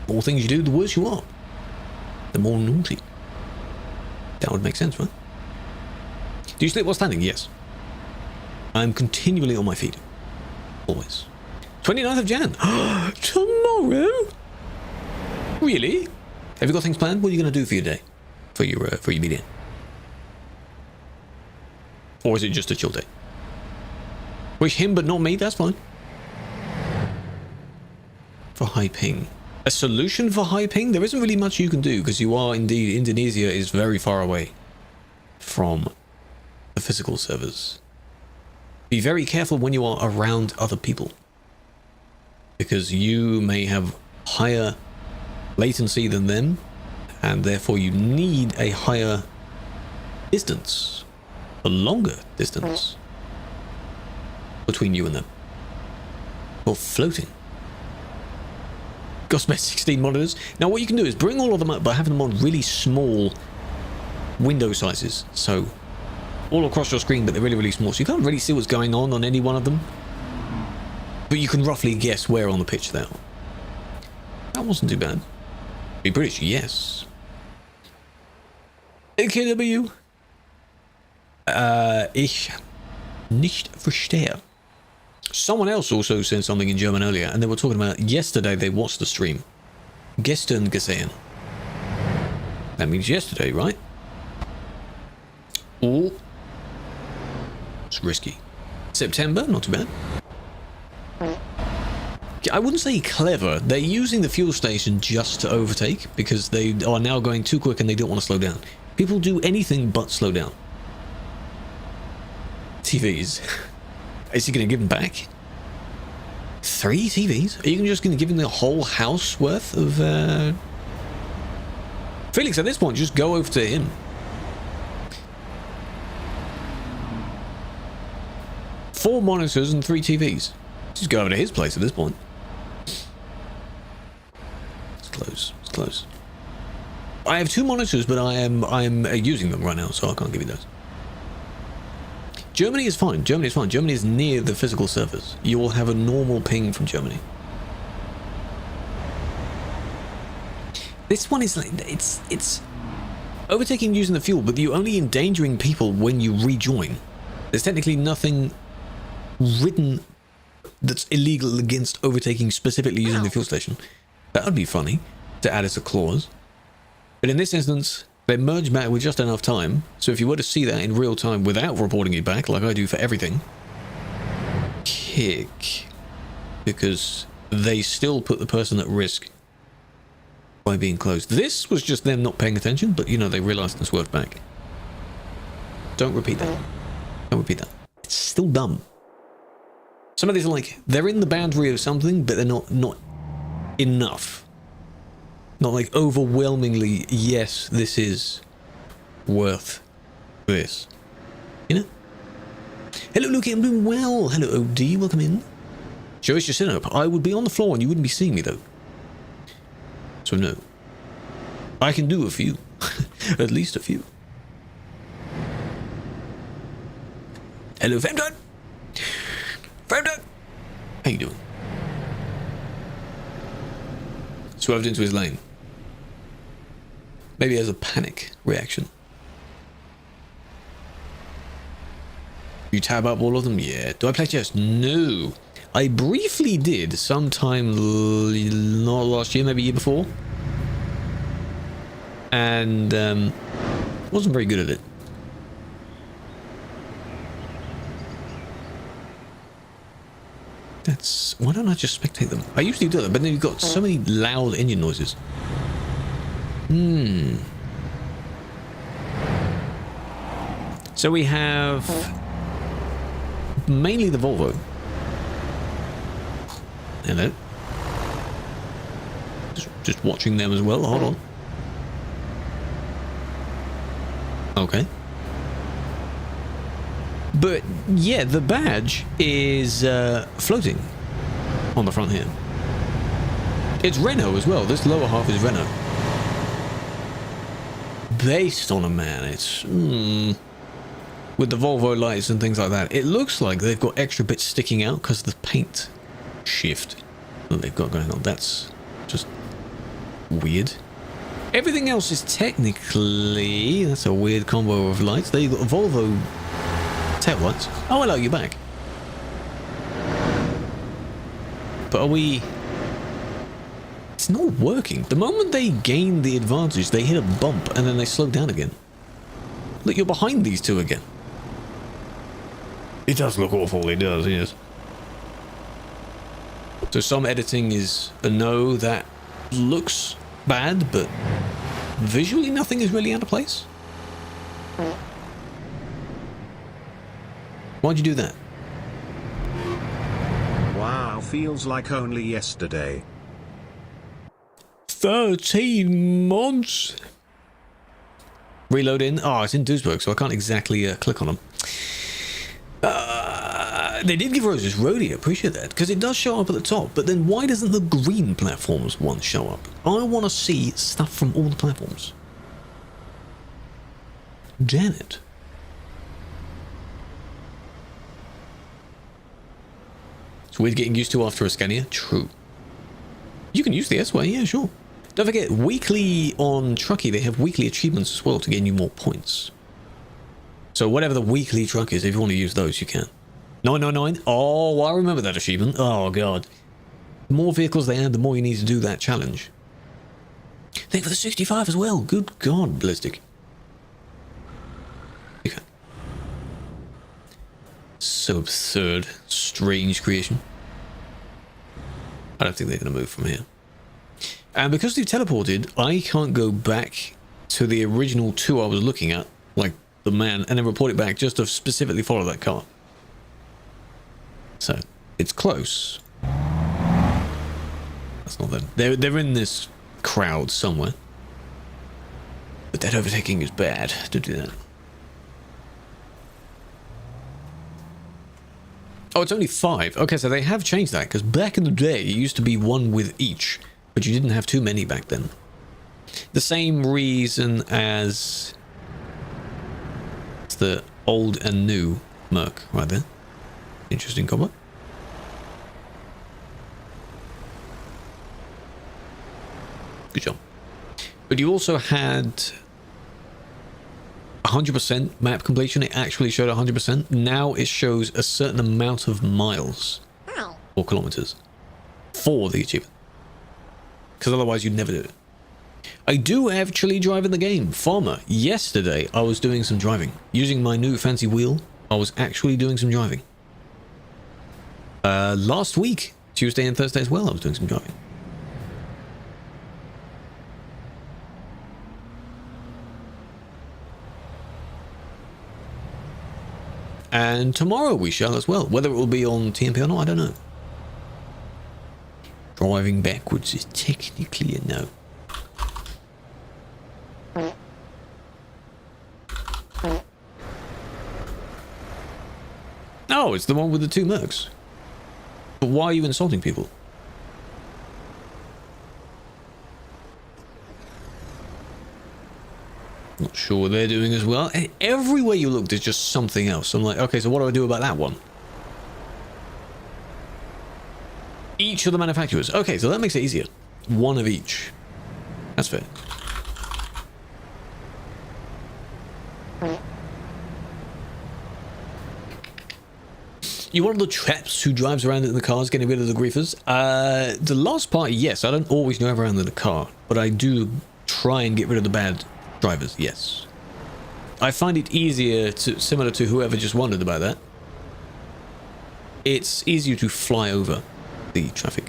the more things you do, the worse you are. The more naughty. That would make sense, right? Do you sleep while standing? Yes. I'm continually on my feet. Always. 29th of Jan. Tomorrow? Really? Have you got things planned? What are you going to do for your day? For your meeting? Or is it just a chill day? Wish him but not me, that's fine. For high ping. A solution for high ping? There isn't really much you can do because you are indeed, Indonesia is very far away from the physical servers. Be very careful when you are around other people, because you may have higher latency than them, and therefore you need a higher distance, a longer distance between you and them. Or floating. Gospel 16 monitors. Now what you can do is bring all of them up by having them on really small window sizes. So all across your screen, but they're really, really small. So you can't really see what's going on any one of them. But you can roughly guess where on the pitch they are. That wasn't too bad. Be British, yes. KW. Ich nicht verstehe. Someone else also said something in German earlier, and they were talking about yesterday they watched the stream. Gestern gesehen. That means yesterday, right? Or it's risky. September, not too bad. I wouldn't say clever. They're using the fuel station just to overtake because they are now going too quick and they don't want to slow down. People do anything but slow down. TVs. Is he going to give them back? 3 TVs? Are you just going to give him the whole house worth of... Felix, at this point, just go over to him. 4 monitors and 3 TVs. Just go over to his place at this point. It's close. It's close. I have 2 monitors, but I am using them right now, so I can't give you those. Germany is fine. Germany is fine. Germany is near the physical servers. You will have a normal ping from Germany. This one is like it's overtaking using the fuel, but you're only endangering people when you rejoin. There's technically nothing written that's illegal against overtaking specifically using the fuel station. That would be funny to add as a clause. But in this instance, they merge back with just enough time, so if you were to see that in real time without reporting it back, like I do for everything, kick. Because they still put the person at risk by being closed. This was just them not paying attention, but you know, they realized and swerved back. Don't repeat that. Don't repeat that. It's still dumb. Some of these are like, they're in the boundary of something, but they're not enough. Not like overwhelmingly, yes, this is worth this. You know? Hello, Luke, I'm doing well. Hello, OD, welcome in. Show us your sit-up. I would be on the floor and you wouldn't be seeing me, though. So, no. I can do a few. At least a few. Hello, Femdon. Femdon. How you doing? Swerved into his lane. Maybe as a panic reaction. You tab up all of them? Yeah. Do I play chess? No. I briefly did sometime not last year, maybe year before. And wasn't very good at it. That's... Why don't I just spectate them? I usually do that, but then you've got so many loud engine noises. So we have mainly the Volvo. Hello. Just watching them as well. Hold on. Okay. But yeah, the badge is floating on the front here. It's Renault as well. This lower half is Renault. Based on a man, it's with the Volvo lights and things like that. It looks like they've got extra bits sticking out because of the paint shift that they've got going on. That's just weird. Everything else is technically... That's a weird combo of lights. There you got Volvo tail lights. Oh, hello, you're back. But are we... It's not working. The moment they gain the advantage, they hit a bump and then they slow down again. Look, you're behind these two again. It does look awful, it does, yes. So some editing is a no, that looks bad, but visually nothing is really out of place. Why'd you do that? Wow, feels like only yesterday. 13 months. Reload in. Oh, it's in Duisburg, so I can't exactly click on them. They did give Roses Rodeo, appreciate that, because it does show up at the top, but then why doesn't the green platforms one show up? I want to see stuff from all the platforms. Janet. It's weird getting used to after a Scania. True. You can use the S-Way, yeah, sure. Don't forget, weekly on Truckee, they have weekly achievements as well to gain you more points. So whatever the weekly truck is, if you want to use those, you can. 999. Oh, I remember that achievement. Oh, God. The more vehicles they add, the more you need to do that challenge. Think for the 65 as well. Good God, Ballistic. Okay. So absurd. Strange creation. I don't think they're going to move from here. And because they've teleported, I can't go back to the original two I was looking at, like the man, and then report it back just to specifically follow that car. So, it's close. That's not them. They're in this crowd somewhere. But that overtaking is bad to do that. Oh, it's only 5. Okay, so they have changed that, because back in the day, it used to be 1 with each, but you didn't have too many back then. The same reason as it's the old and new Merc right there. Interesting combo. Good job. But you also had 100% map completion. It actually showed 100%. Now it shows a certain amount of miles or kilometers for the achievement. Because otherwise you'd never do it. I do actually drive in the game. Farmer, yesterday I was doing some driving. Using my new fancy wheel, I was actually doing some driving. Last week, Tuesday and Thursday as well, I was doing some driving. And tomorrow we shall as well. Whether it will be on TMP or not, I don't know. Driving backwards is technically a no. Oh, it's the one with the 2 Mercs. But why are you insulting people? Not sure what they're doing as well. Everywhere you look, there's just something else. I'm like, okay, so what do I do about that one? Each of the manufacturers. Okay, so that makes it easier. 1 of each. That's fair. You one of the traps who drives around in the cars getting rid of the griefers? The last part, yes. I don't always drive around in the car, but I do try and get rid of the bad drivers, yes. I find it easier to, similar to whoever just wondered about that. it's easier to fly over the traffic.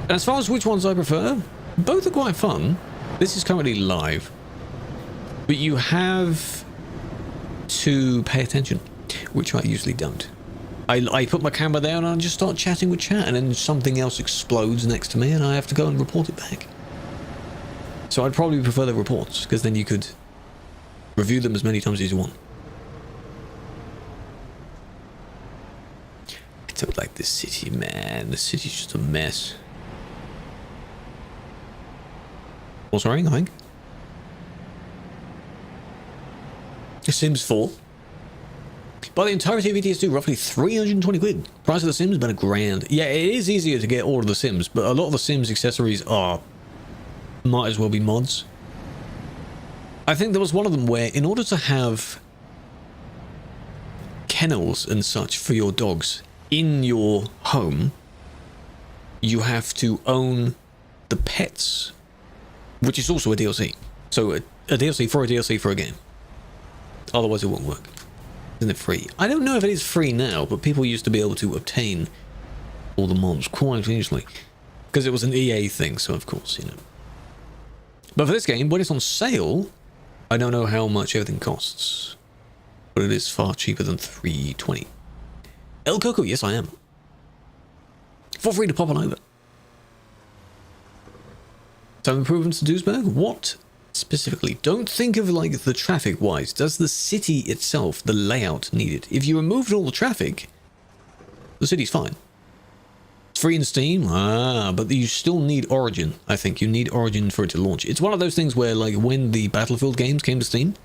And as far as which ones I prefer, both are quite fun. This is currently live, but you have to pay attention, which I usually don't. I put my camera there and I just start chatting with chat, and then something else explodes next to me and I have to go and report it back. So I'd probably prefer the reports, because then you could review them as many times as you want. I don't like this city, man. The city's just a mess. What's running, I think? The Sims 4. By the entirety of ETS2, roughly 320 quid. Price of the Sims, about £1,000. Yeah, it is easier to get all of the Sims, but a lot of the Sims accessories might as well be mods. I think there was one of them where, in order to have kennels and such for your dogs in your home, you have to own the pets, which is also a DLC. So a DLC for a DLC for a game. Otherwise it won't work. Isn't it free? I don't know if it is free now, but people used to be able to obtain all the mods quite easily. Because it was an EA thing, so of course, you know. But for this game, when it's on sale, I don't know how much everything costs. But it is far cheaper than $320. El Coco, yes I am. Feel free to pop on over. Some improvements to Duisburg? What specifically? Don't think of like the traffic wise. Does the city itself, the layout, need it? If you removed all the traffic, the city's fine. It's free in Steam, but you still need Origin. I think you need Origin for it to launch. It's one of those things where, like, when the Battlefield games came to Steam,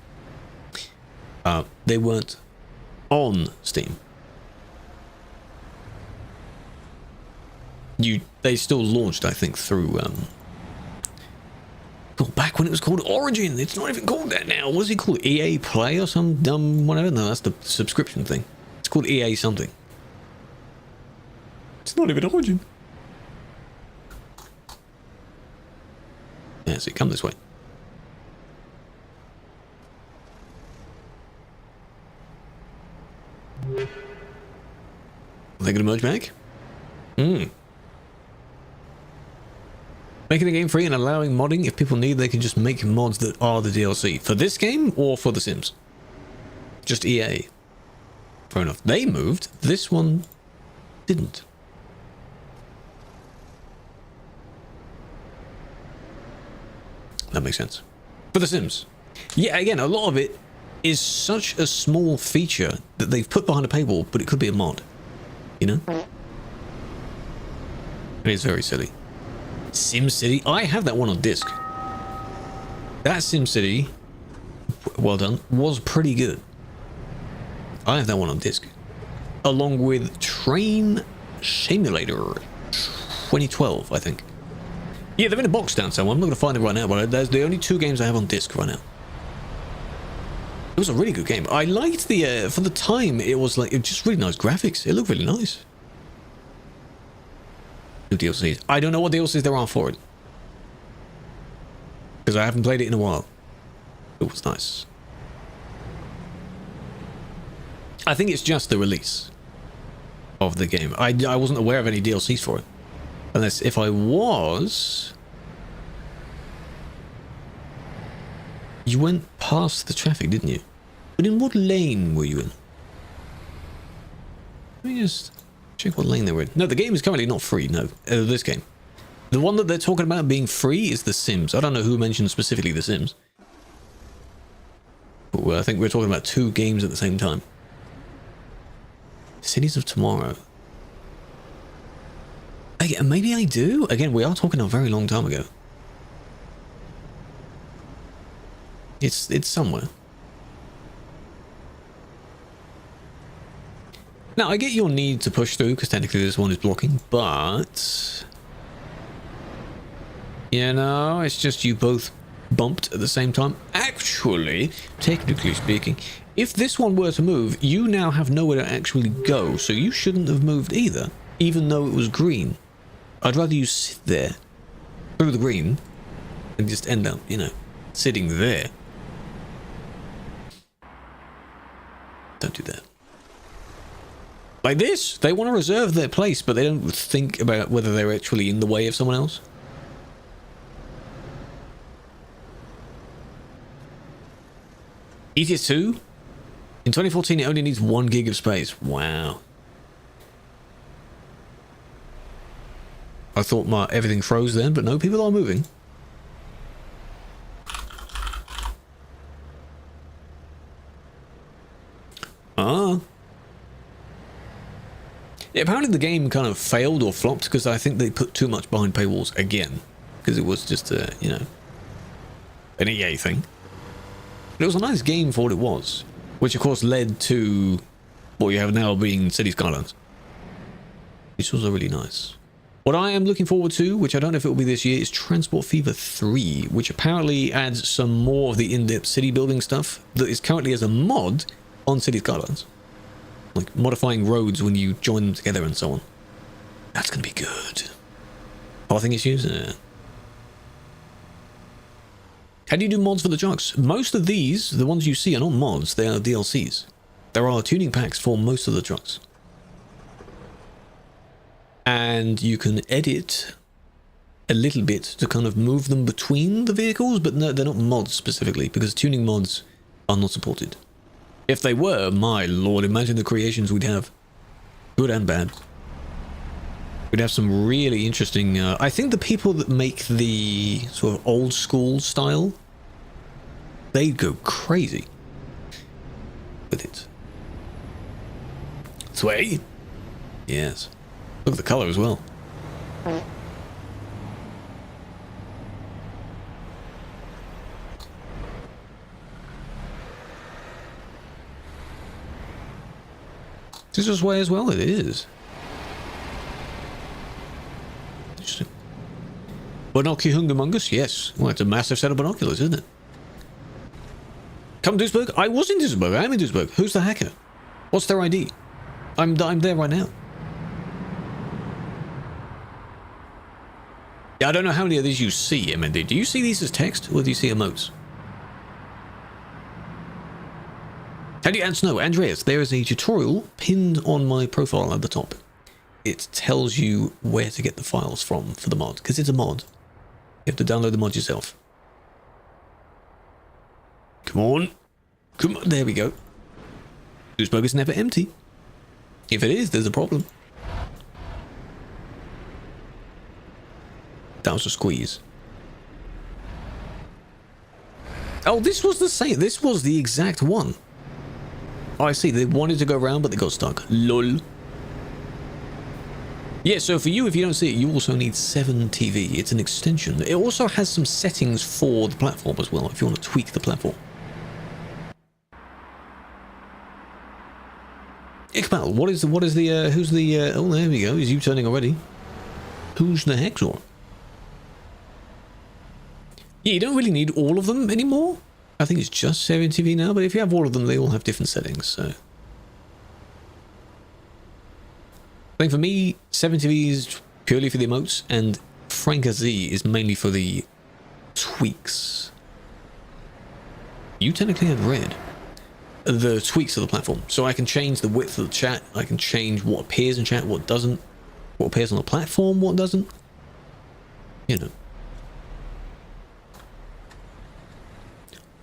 they weren't on Steam. They still launched, I think, through back when it was called Origin. It's not even called that now. What's it called? EA Play or some dumb whatever? No, that's the subscription thing. It's called EA something. It's not even Origin. Yeah, so come this way. Are they gonna merge back? Making the game free and allowing modding. If people need, they can just make mods that are the DLC. For this game or for The Sims? Just EA. Fair enough. They moved. This one didn't. That makes sense. For The Sims. Yeah, again, a lot of it is such a small feature that they've put behind a paywall, but it could be a mod. You know? It is very silly. SimCity. I have that one on disc. That SimCity, well done, was pretty good. I have that one on disc. Along with Train Simulator 2012, I think. Yeah, they're in a box down somewhere. I'm not going to find it right now, but there's the only 2 games I have on disc right now. It was a really good game. I liked the, for the time, it was just really nice graphics. It looked really nice. DLCs. I don't know what DLCs there are for it, because I haven't played it in a while. It was nice. I think it's just the release of the game. I wasn't aware of any DLCs for it, unless if I was. You went past the traffic, didn't you? But in what lane were you in? Let me just check what lane they were in. No, the game is currently not free. No, this game. The one that they're talking about being free is The Sims. I don't know who mentioned specifically The Sims. But I think we're talking about 2 games at the same time. Cities of Tomorrow. Again, maybe I do. Again, we are talking a very long time ago. It's somewhere. Now, I get your need to push through, because technically this one is blocking, but... you know, it's just you both bumped at the same time. Actually, technically speaking, if this one were to move, you now have nowhere to actually go, so you shouldn't have moved either, even though it was green. I'd rather you sit there, through the green, and just end up, you know, sitting there. Don't do that. Like this, they want to reserve their place, but they don't think about whether they're actually in the way of someone else. ETS2? In 2014, it only needs 1 gig of space. Wow. I thought everything froze then, but no, people are moving. Ah. Yeah, apparently the game kind of failed or flopped because I think they put too much behind paywalls again. Because it was just a, you know, an EA thing. But it was a nice game for what it was. Which of course led to what you have now being City Skylines. Which was really nice. What I am looking forward to, which I don't know if it will be this year, is Transport Fever 3, which apparently adds some more of the in-depth city building stuff that is currently as a mod on City Skylines. Like modifying roads when you join them together and so on. That's going to be good. Pathing issues? How do you do mods for the trucks? Most of these, the ones you see, are not mods, they are DLCs. There are tuning packs for most of the trucks. And you can edit a little bit to kind of move them between the vehicles, but no, they're not mods specifically, because tuning mods are not supported. If they were, my lord, imagine the creations we'd have. Good and bad. We'd have some really interesting... I think the people that make the sort of old school style, they'd go crazy with it. Sway? Yes. Look at the colour as well. Is this way as well? It is. Interesting. Binoculungamungus? Yes. Well, it's a massive set of binoculars, isn't it? Come to Duisburg? I was in Duisburg. I am in Duisburg. Who's the hacker? What's their ID? I'm there right now. Yeah, I don't know how many of these you see, MND. Do you see these as text, or do you see emotes? How do you add snow? Andreas, there is a tutorial pinned on my profile at the top. It tells you where to get the files from for the mod, because it's a mod. You have to download the mod yourself. Come on. Come on. There we go. Duisburg is never empty. If it is, there's a problem. That was a squeeze. Oh, this was the same. This was the exact one. Oh, I see. They wanted to go around, but they got stuck. Lol. Yeah, so for you, if you don't see it, you also need 7TV. It's an extension. It also has some settings for the platform as well, if you want to tweak the platform. Iqbal, who's the, oh, there we go. He's U-turning already. Who's the Hexor? Yeah, you don't really need all of them anymore. I think it's just 7TV now, but if you have all of them, they all have different settings, so. I think for me, 7TV is purely for the emotes, and Franca Z is mainly for the tweaks. You technically had red. The tweaks of the platform. So I can change the width of the chat, I can change what appears in chat, what doesn't, what appears on the platform, what doesn't. You know.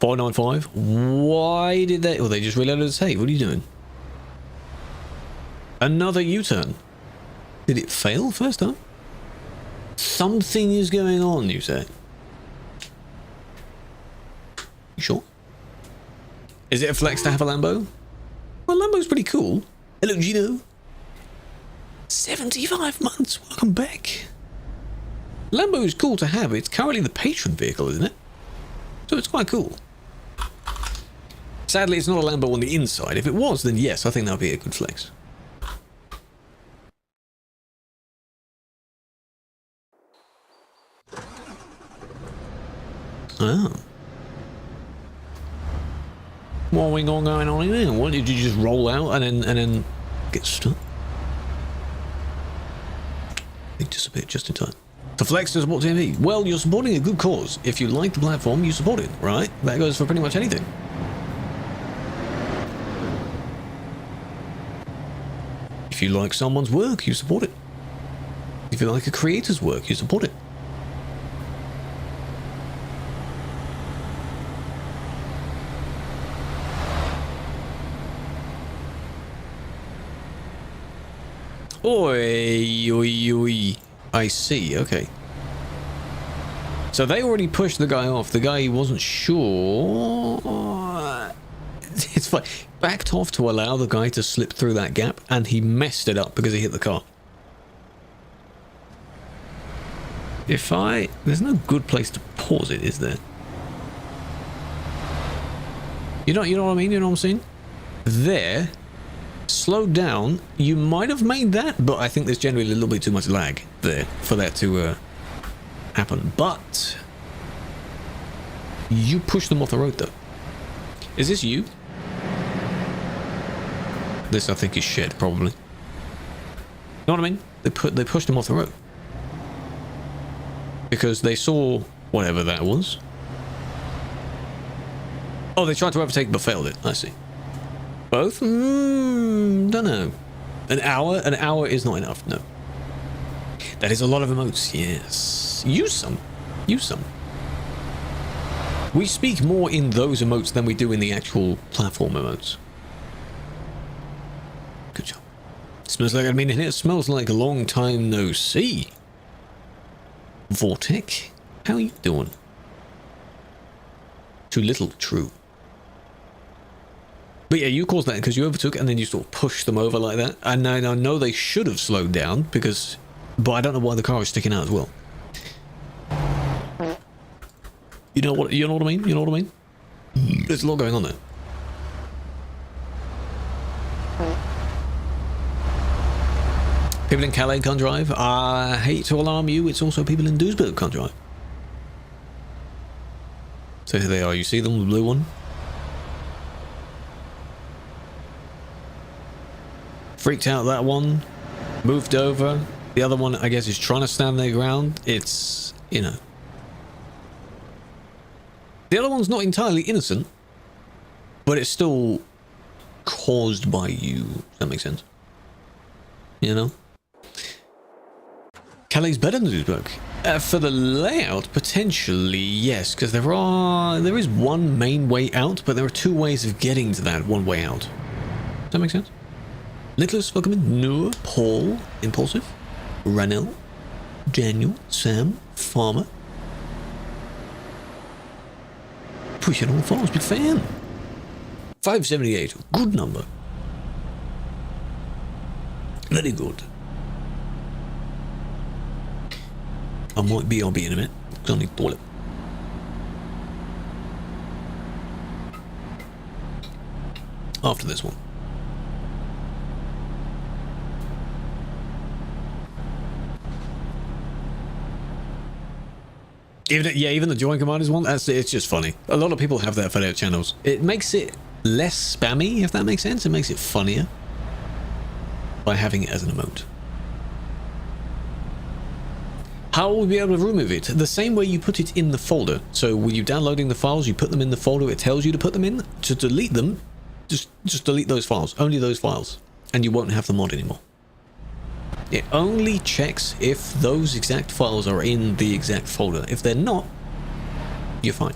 495. Why did they... Well, they just reloaded the save. What are you doing? Another U-turn. Did it fail first time? Something is going on, you say. You sure? Is it a flex to have a Lambo? Well, Lambo's pretty cool. Hello, Gino. 75 months. Welcome back. Lambo is cool to have. It's currently the patron vehicle, isn't it? So it's quite cool. Sadly, it's not a Lambo on the inside. If it was, then yes, I think that would be a good flex. Oh. What are we going on here? What did you just roll out and then get stuck? They disappeared just in time. To flex to support TMP. Well, you're supporting a good cause. If you like the platform, you support it, right? That goes for pretty much anything. If If you like someone's work, you support it. If you like a creator's work, you support it. Oi, oi, oi. I see, okay. So they already pushed the guy off. The guy wasn't sure. It's fine. Backed off to allow the guy to slip through that gap, and he messed it up because he hit the car. There's no good place to pause it, is there? You know what I mean? You know what I'm saying? There. Slow down. You might have made that, but I think there's generally a little bit too much lag there for that to happen. But you pushed them off the road, though. Is this you? This, I think, is shed, probably. You know what I mean? They pushed him off the road because they saw whatever that was. Oh, they tried to overtake but failed it. I see. Both? Don't know. An hour is not enough. No. That is a lot of emotes. Yes. Use some. Use some. We speak more in those emotes than we do in the actual platform emotes. Good job. Smells like, it smells like a long time no see. Vortec, how are you doing? Too little true. But yeah, you caused that because you overtook and then you sort of pushed them over like that. And I know they should have slowed down because, but I don't know why the car is sticking out as well. You know what I mean? You know what I mean? There's a lot going on there. People in Calais can't drive. I hate to alarm you, it's also people in Duisburg can't drive. So here they are, you see them, the blue one? Freaked out, that one. Moved over. The other one, I guess, is trying to stand their ground. It's, you know. The other one's not entirely innocent, but it's still caused by you. Does that make sense? You know? Calais is better than Duisburg. For the layout, potentially, yes, because there is one main way out, but there are two ways of getting to that one way out. Does that make sense? Nicholas, welcome in. Noor, Paul, Impulsive, Ranel, Daniel, Sam, Farmer. Appreciate all the follows, big fan. 578, good number. Very good. I might be, I'll be in a minute, because I need the toilet. After this one. Even the Join Commanders one, it's just funny. A lot of people have that for their channels. It makes it less spammy, if that makes sense. It makes it funnier by having it as an emote. How will we be able to remove it? The same way you put it in the folder. So when you're downloading the files, you put them in the folder it tells you to put them in. To delete them, just delete those files. Only those files. And you won't have the mod anymore. It only checks if those exact files are in the exact folder. If they're not, you're fine.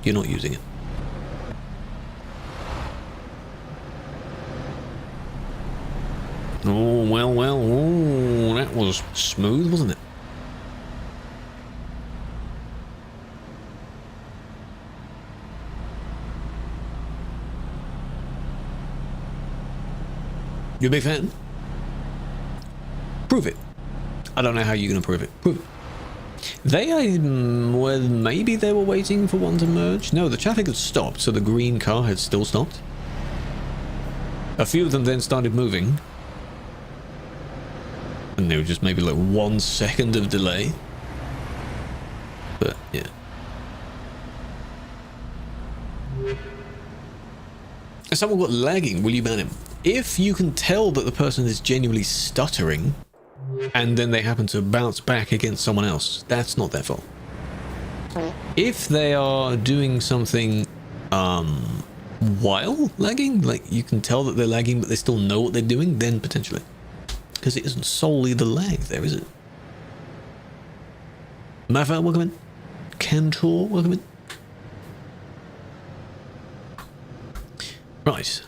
You're not using it. Oh, well, oh, that was smooth, wasn't it? You a big fan? Prove it. I don't know how you're going to prove it. Prove it. Well, maybe they were waiting for one to merge. No, the traffic had stopped, so the green car had still stopped. A few of them then started moving. And there was just maybe like 1 second of delay. But, yeah. If someone got lagging, will you ban him? If you can tell that the person is genuinely stuttering, and then they happen to bounce back against someone else, that's not their fault. If they are doing something while lagging, like you can tell that they're lagging but they still know what they're doing, then potentially. because it isn't solely the lag there, is it? Mava, welcome in. Cantor, welcome in. Right.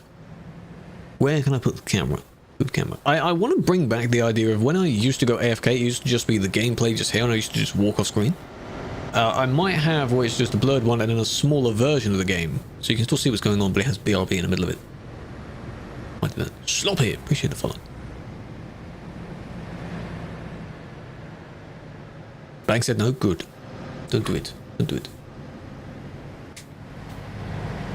Where can I put the camera? Good camera. I want to bring back the idea of when I used to go AFK, it used to just be the gameplay just here, and I used to just walk off screen. I might have where it's just a blurred one and then a smaller version of the game, so you can still see what's going on, but it has BRB in the middle of it. Might do that. Sloppy, appreciate the follow. Bank said no, good. Don't do it. Don't do it.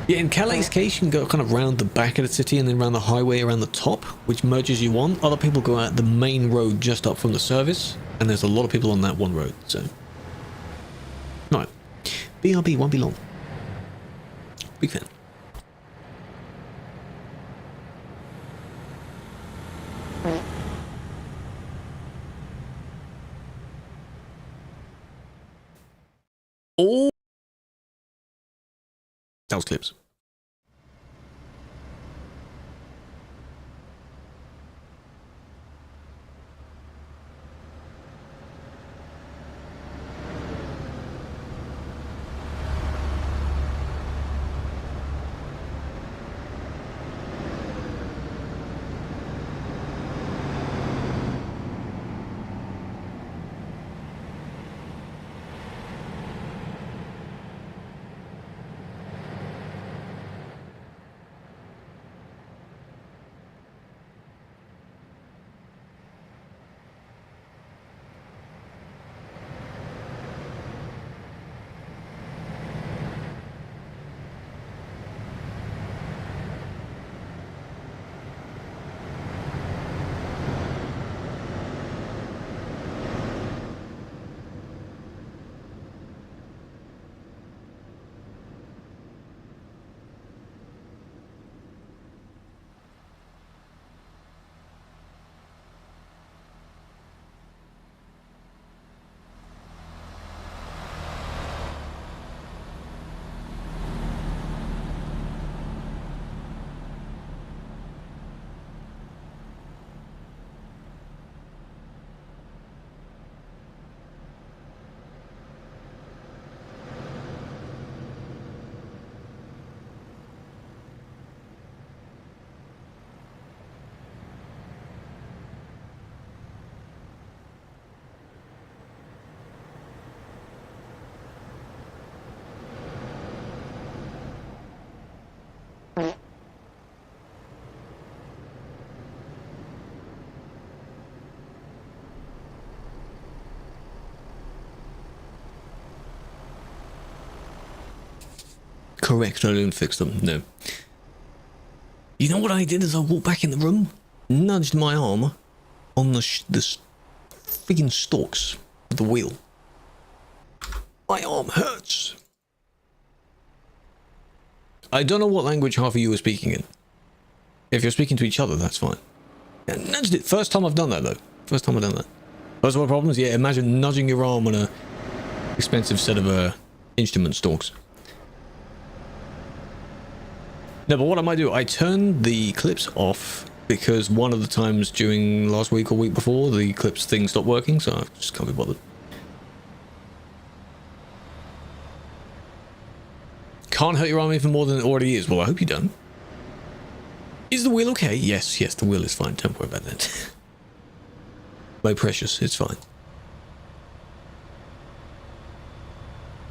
Yeah, in Calais case, you can go kind of round the back of the city and then round the highway around the top, which merges you on. Other people go out the main road just up from the service, and there's a lot of people on that one road, so. Right. BRB won't be long. Big fan. Oh! That was clips. Correct, I didn't fix them, no. You know what I did as I walked back in the room? Nudged my arm on the freaking stalks of the wheel. My arm hurts. I don't know what language half of you are speaking in. If you're speaking to each other, that's fine. Yeah, nudged it. First time I've done that, though. First time I've done that. First world problems? Yeah, imagine nudging your arm on a expensive set of instrument stalks. No, but what I might do, I turned the clips off because one of the times during last week or week before, the clips thing stopped working, so I just can't be bothered. Can't hurt your arm even more than it already is. Well, I hope you don't. Is the wheel okay? Yes, yes, the wheel is fine. Don't worry about that. My precious, it's fine.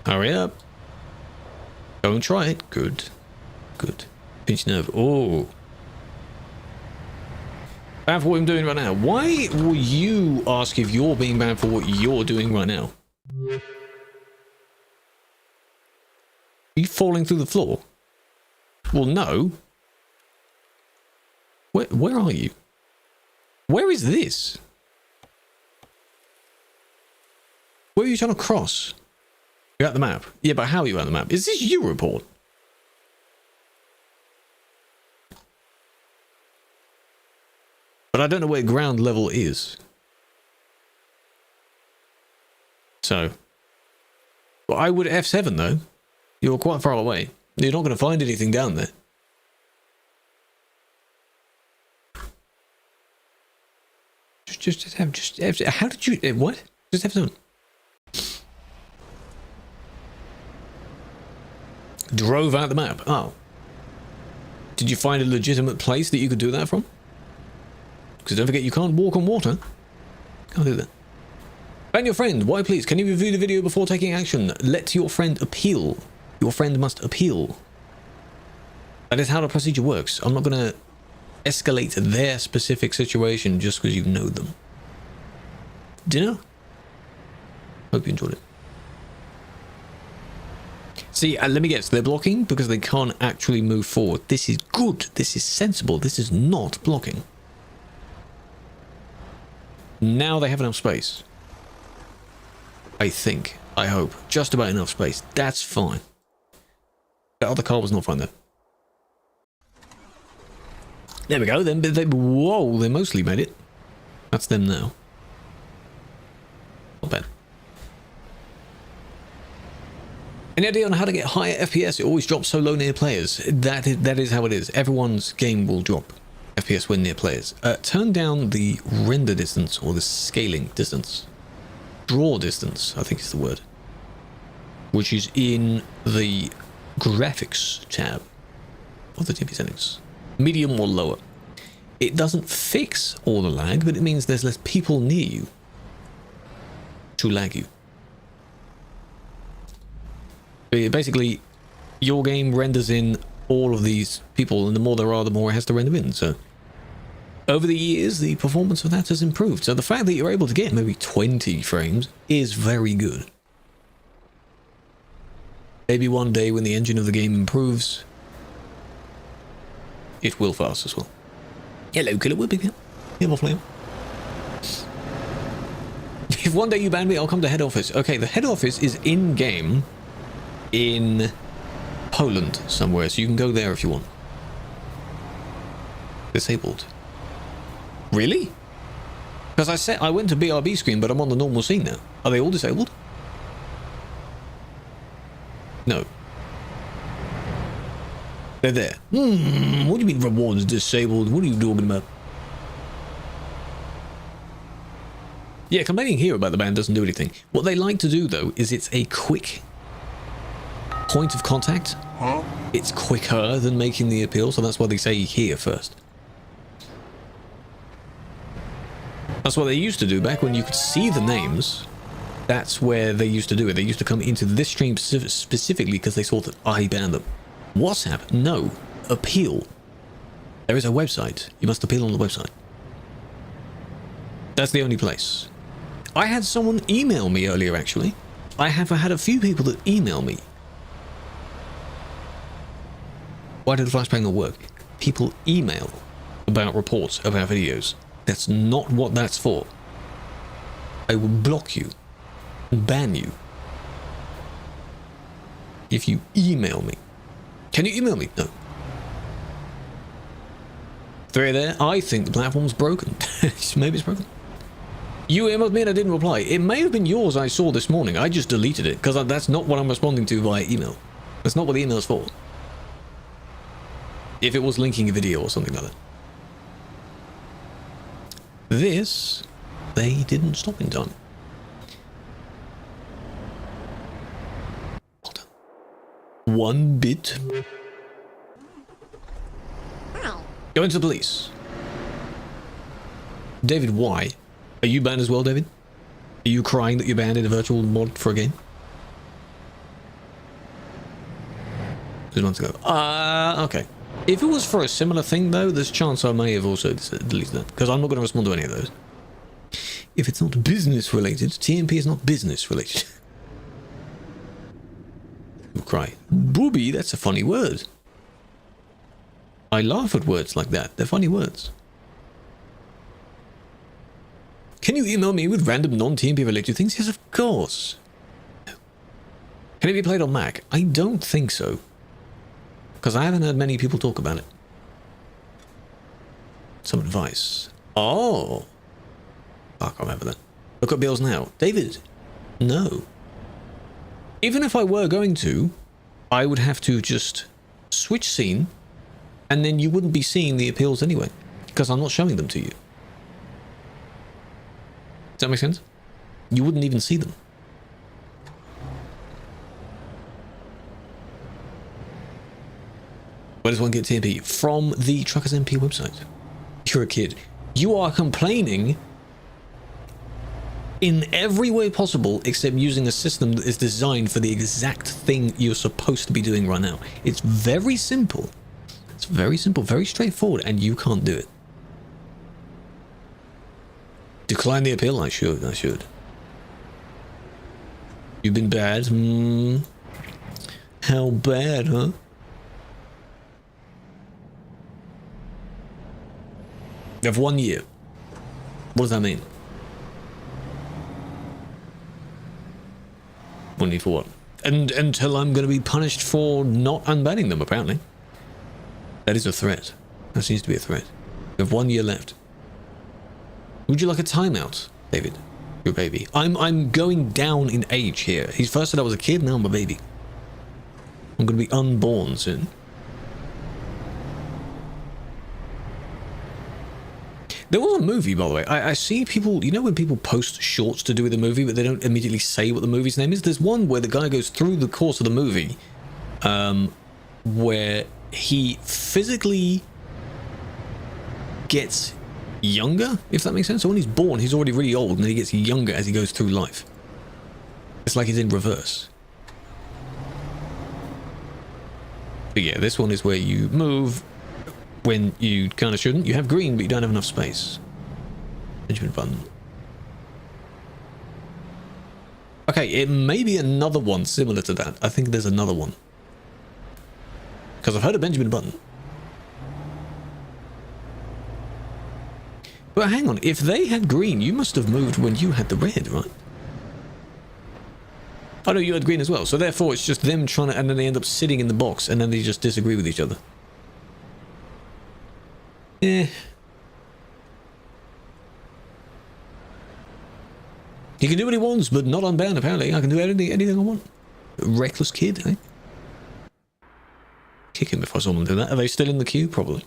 Hurry up. Don't try it. Good. Good. Pinch nerve. Oh. Banned for what I'm doing right now. Why will you ask if you're being banned for what you're doing right now? Are you falling through the floor? Well, no. Where are you? Where is this? Where are you trying to cross? You're at the map. Yeah, but how are you at the map? Is this Europort? But I don't know where ground level is. So. Well, I would F7 though. You're quite far away. You're not going to find anything down there. how did you, what? Just F7. Drove out the map. Oh. Did you find a legitimate place that you could do that from? Because don't forget, you can't walk on water. Can't do that. Ban your friend. Why, please? Can you review the video before taking action? Let your friend appeal. Your friend must appeal. That is how the procedure works. I'm not going to escalate their specific situation just because you know them. Dinner? Hope you enjoyed it. See, let me guess. They're blocking because they can't actually move forward. This is good. This is sensible. This is not blocking. Now they have enough space. I think. I hope. Just about enough space. That's fine. That other car was not fine, though. There we go. Then whoa, they mostly made it. That's them now. Not bad. Any idea on how to get higher FPS? It always drops so low near players. That is how it is. Everyone's game will drop FPS when near players. Turn down the render distance or the scaling distance. Draw distance, I think is the word. Which is in the graphics tab of the TP settings. Medium or lower. It doesn't fix all the lag, but it means there's less people near you to lag you. Basically, your game renders in all of these people, and the more there are, the more it has to render in. So, over the years, the performance of that has improved. So the fact that you're able to get maybe 20 frames is very good. Maybe one day when the engine of the game improves, it will fast as well. Hello, Killer Would be here. Here, Flame. If one day you ban me, I'll come to head office. Okay, the head office is in-game in Poland somewhere, so you can go there if you want. Disabled. Really? Because I said I went to BRB screen, but I'm on the normal scene now. Are they all disabled? No. They're there. What do you mean rewards disabled? What are you talking about? Yeah, complaining here about the ban doesn't do anything. What they like to do, though, is it's a quick point of contact. Huh? It's quicker than making the appeal, so that's why they say here first. That's what they used to do back when you could see the names. That's where they used to do it. They used to come into this stream specifically because they thought that I banned them. WhatsApp? No. Appeal. There is a website. You must appeal on the website. That's the only place. I had someone email me earlier, actually. I have had a few people that email me. Why did flashbang not work? People email about reports of our videos. That's not what that's for. I will block you and ban you if you email me. Can you email me? No. Three there. I think the platform's broken. Maybe it's broken. You emailed me and I didn't reply. It may have been yours I saw this morning. I just deleted it because that's not what I'm responding to via email. That's not what the email's for. If it was linking a video or something like that. This, they didn't stop in time. Well done. 1 bit. Go into the police. David, why? Are you banned as well, David? Are you crying that you're banned in a virtual mod for a game? 2 months ago. Okay. If it was for a similar thing, though, there's a chance I may have also deleted that, because I'm not going to respond to any of those. If it's not business related, TMP is not business related. You cry. Booby, that's a funny word. I laugh at words like that. They're funny words. Can you email me with random non-TMP related things? Yes, of course. Can it be played on Mac? I don't think so. Because I haven't heard many people talk about it. Some advice. Oh. I can't remember that. Look at bills now. David. No. Even if I were going to, I would have to just switch scene, and then you wouldn't be seeing the appeals anyway, because I'm not showing them to you. that make sense? You wouldn't even see them. Where does one get TMP? From the TruckersMP website. You're a kid. You are complaining in every way possible except using a system that is designed for the exact thing you're supposed to be doing right now. It's very simple. It's very simple, very straightforward, and you can't do it. Decline the appeal? I should. You've been bad? How bad, huh? You have 1 year. What does that mean? 1 year for what? And until I'm going to be punished for not unbanning them, apparently. That is a threat. That seems to be a threat. You have 1 year left. Would you like a timeout, David? Your baby. I'm going down in age here. He first said I was a kid, now I'm a baby. I'm going to be unborn soon. There was a movie, by the way. I see people, you know when people post shorts to do with a movie, but they don't immediately say what the movie's name is? There's one where the guy goes through the course of the movie, where he physically gets younger, if that makes sense. So when he's born, he's already really old, and then he gets younger as he goes through life. It's like he's in reverse. But yeah, this one is where you move when you kind of shouldn't. You have green, but you don't have enough space. Benjamin Button. Okay, it may be another one similar to that. I think there's another one. Because I've heard of Benjamin Button. But hang on, if they had green, you must have moved when you had the red, right? Oh no, you had green as well. So therefore it's just them trying to, and then they end up sitting in the box, and then they just disagree with each other. Eh. He can do what he wants, but not unbanned, apparently. I can do anything I want. Reckless kid, eh? Kick him if I saw them do that. Are they still in the queue? Probably.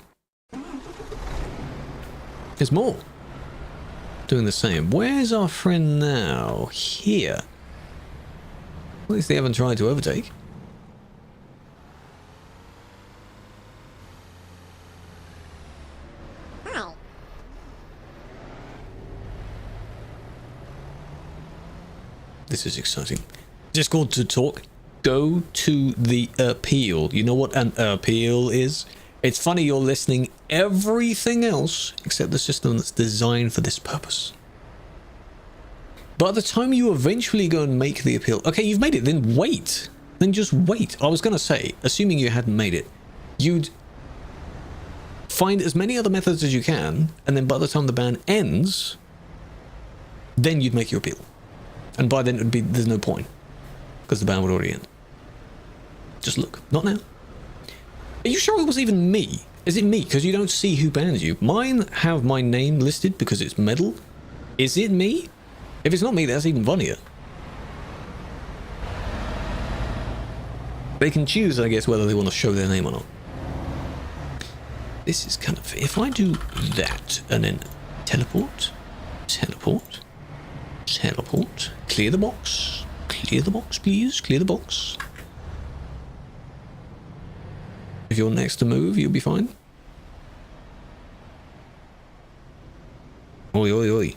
There's more. Doing the same. Where's our friend now? Here. At least they haven't tried to overtake. This is exciting. Discord to talk. Go to the appeal. You know what an appeal is? It's funny you're listening everything else except the system that's designed for this purpose. By the time you eventually go and make the appeal, okay, you've made it, then wait. Then just wait. I was going to say, assuming you hadn't made it, you'd find as many other methods as you can, and then by the time the ban ends, then you'd make your appeal. And by then it would be, there's no point, because the ban would already end. Just look. Not now. Are you sure it was even me? Is it me? Because you don't see who bans you. Mine have my name listed because it's medal. Is it me? If it's not me, that's even funnier. They can choose, I guess, whether they want to show their name or not. This is kind of... If I do that and then teleport, teleport, teleport, clear the box, please, clear the box. If you're next to move, you'll be fine. Oi, oi, oi.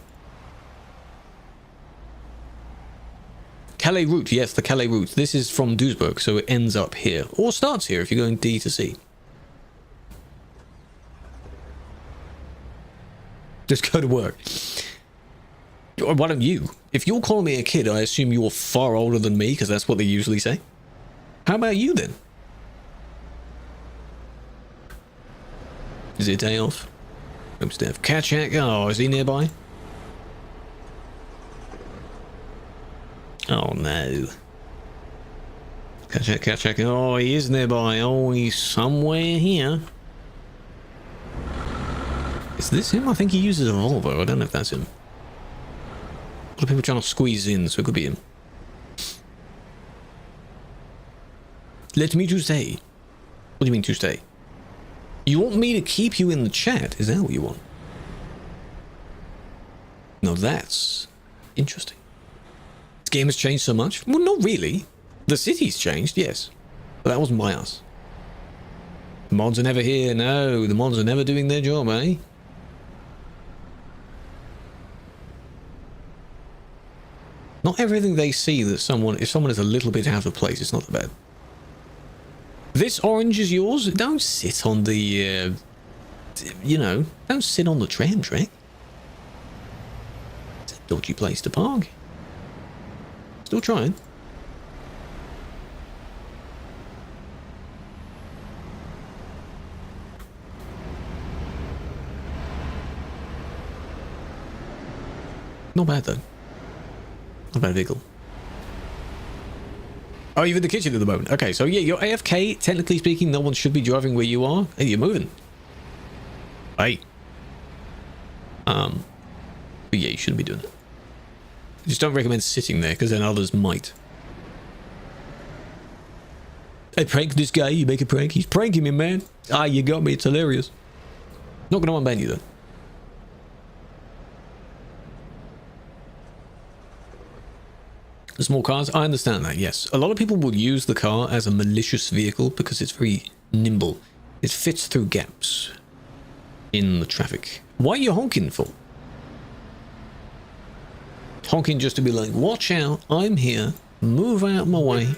Calais route, yes, the Calais route. This is from Duisburg, so it ends up here. Or starts here if you're going D to C. Just go to work. Why don't you? If you're calling me a kid, I assume you're far older than me, because that's what they usually say. How about you then? Is it a day off? Hope Steph. Kachak, oh, is he nearby? Oh no. Kachak, oh, he is nearby. Oh, he's somewhere here. Is this him? I think he uses a Volvo. I don't know if that's him. A lot of people trying to squeeze in, so it could be him. Let me to stay. What do you mean to stay? You want me to keep you in the chat? Is that what you want? No, that's Interesting. This game has changed so much. Well, not really. The city's changed, yes. But that wasn't by us. The mods are never here. No, the mods are never doing their job, eh? Not everything they see that someone, if someone is a little bit out of place, it's not that bad. This orange is yours? Don't sit on the, you know, don't sit on the tram track. It's a dodgy place to park. Still trying. Not bad though. Not bad vehicle. Oh, you're in the kitchen at the moment. Okay, so yeah, you're AFK. Technically speaking, no one should be driving where you are. Hey, you're moving. Hey. But yeah, you shouldn't be doing it. Just don't recommend sitting there, because then others might. I prank this guy, you make a prank. He's pranking me, man. Ah, you got me. It's hilarious. Not gonna unban you though. The small cars, I understand that, yes. A lot of people will use the car as a malicious vehicle because it's very nimble. It fits through gaps in the traffic. Why are you honking for? Honking just to be like, watch out, I'm here, move out my way.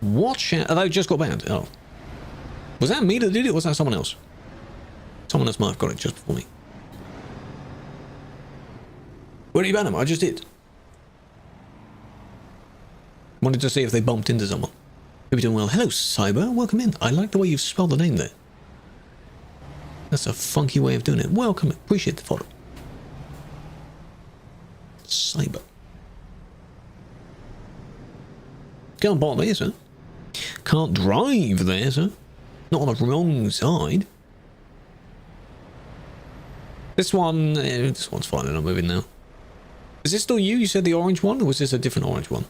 Watch out. Oh, they just got banned. Oh. Was that me that did it, or was that someone else? Someone else might have got it just before me. Where did you ban them? I just did. Wanted to see if they bumped into someone. Hope you're doing well. Hello, Cyber. Welcome in. I like the way you've spelled the name there. That's a funky way of doing it. Welcome. Appreciate the follow. Cyber. Can't park there, sir. Can't drive there, sir. Not on the wrong side. This one... this one's fine. I'm not moving now. Is this still you? You said the orange one? Or was this a different orange one?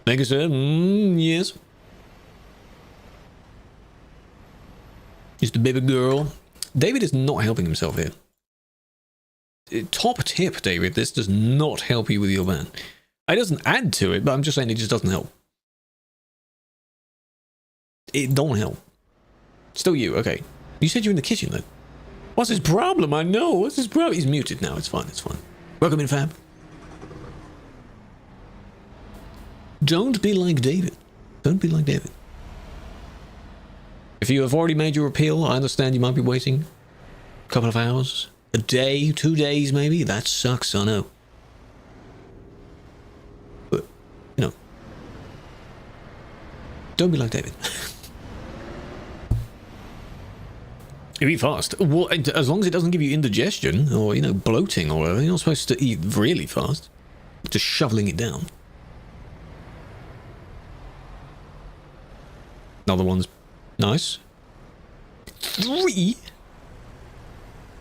Mega sir, yes. Just a baby girl. David is not helping himself here. Top tip, David, this does not help you with your van. It doesn't add to it, but I'm just saying it just doesn't help. It don't help. Still you, okay. You said you're in the kitchen though. What's his problem? I know. What's his problem? He's muted now. It's fine. It's fine. Welcome in, Fab. Don't be like David. Don't be like David. If you have already made your appeal, I understand you might be waiting a couple of hours, a day, 2 days maybe. That sucks, I know. But, you know, don't be like David. You eat fast. Well, as long as it doesn't give you indigestion or, you know, bloating or whatever, you're not supposed to eat really fast. Just shoveling it down. Another one's nice. 3.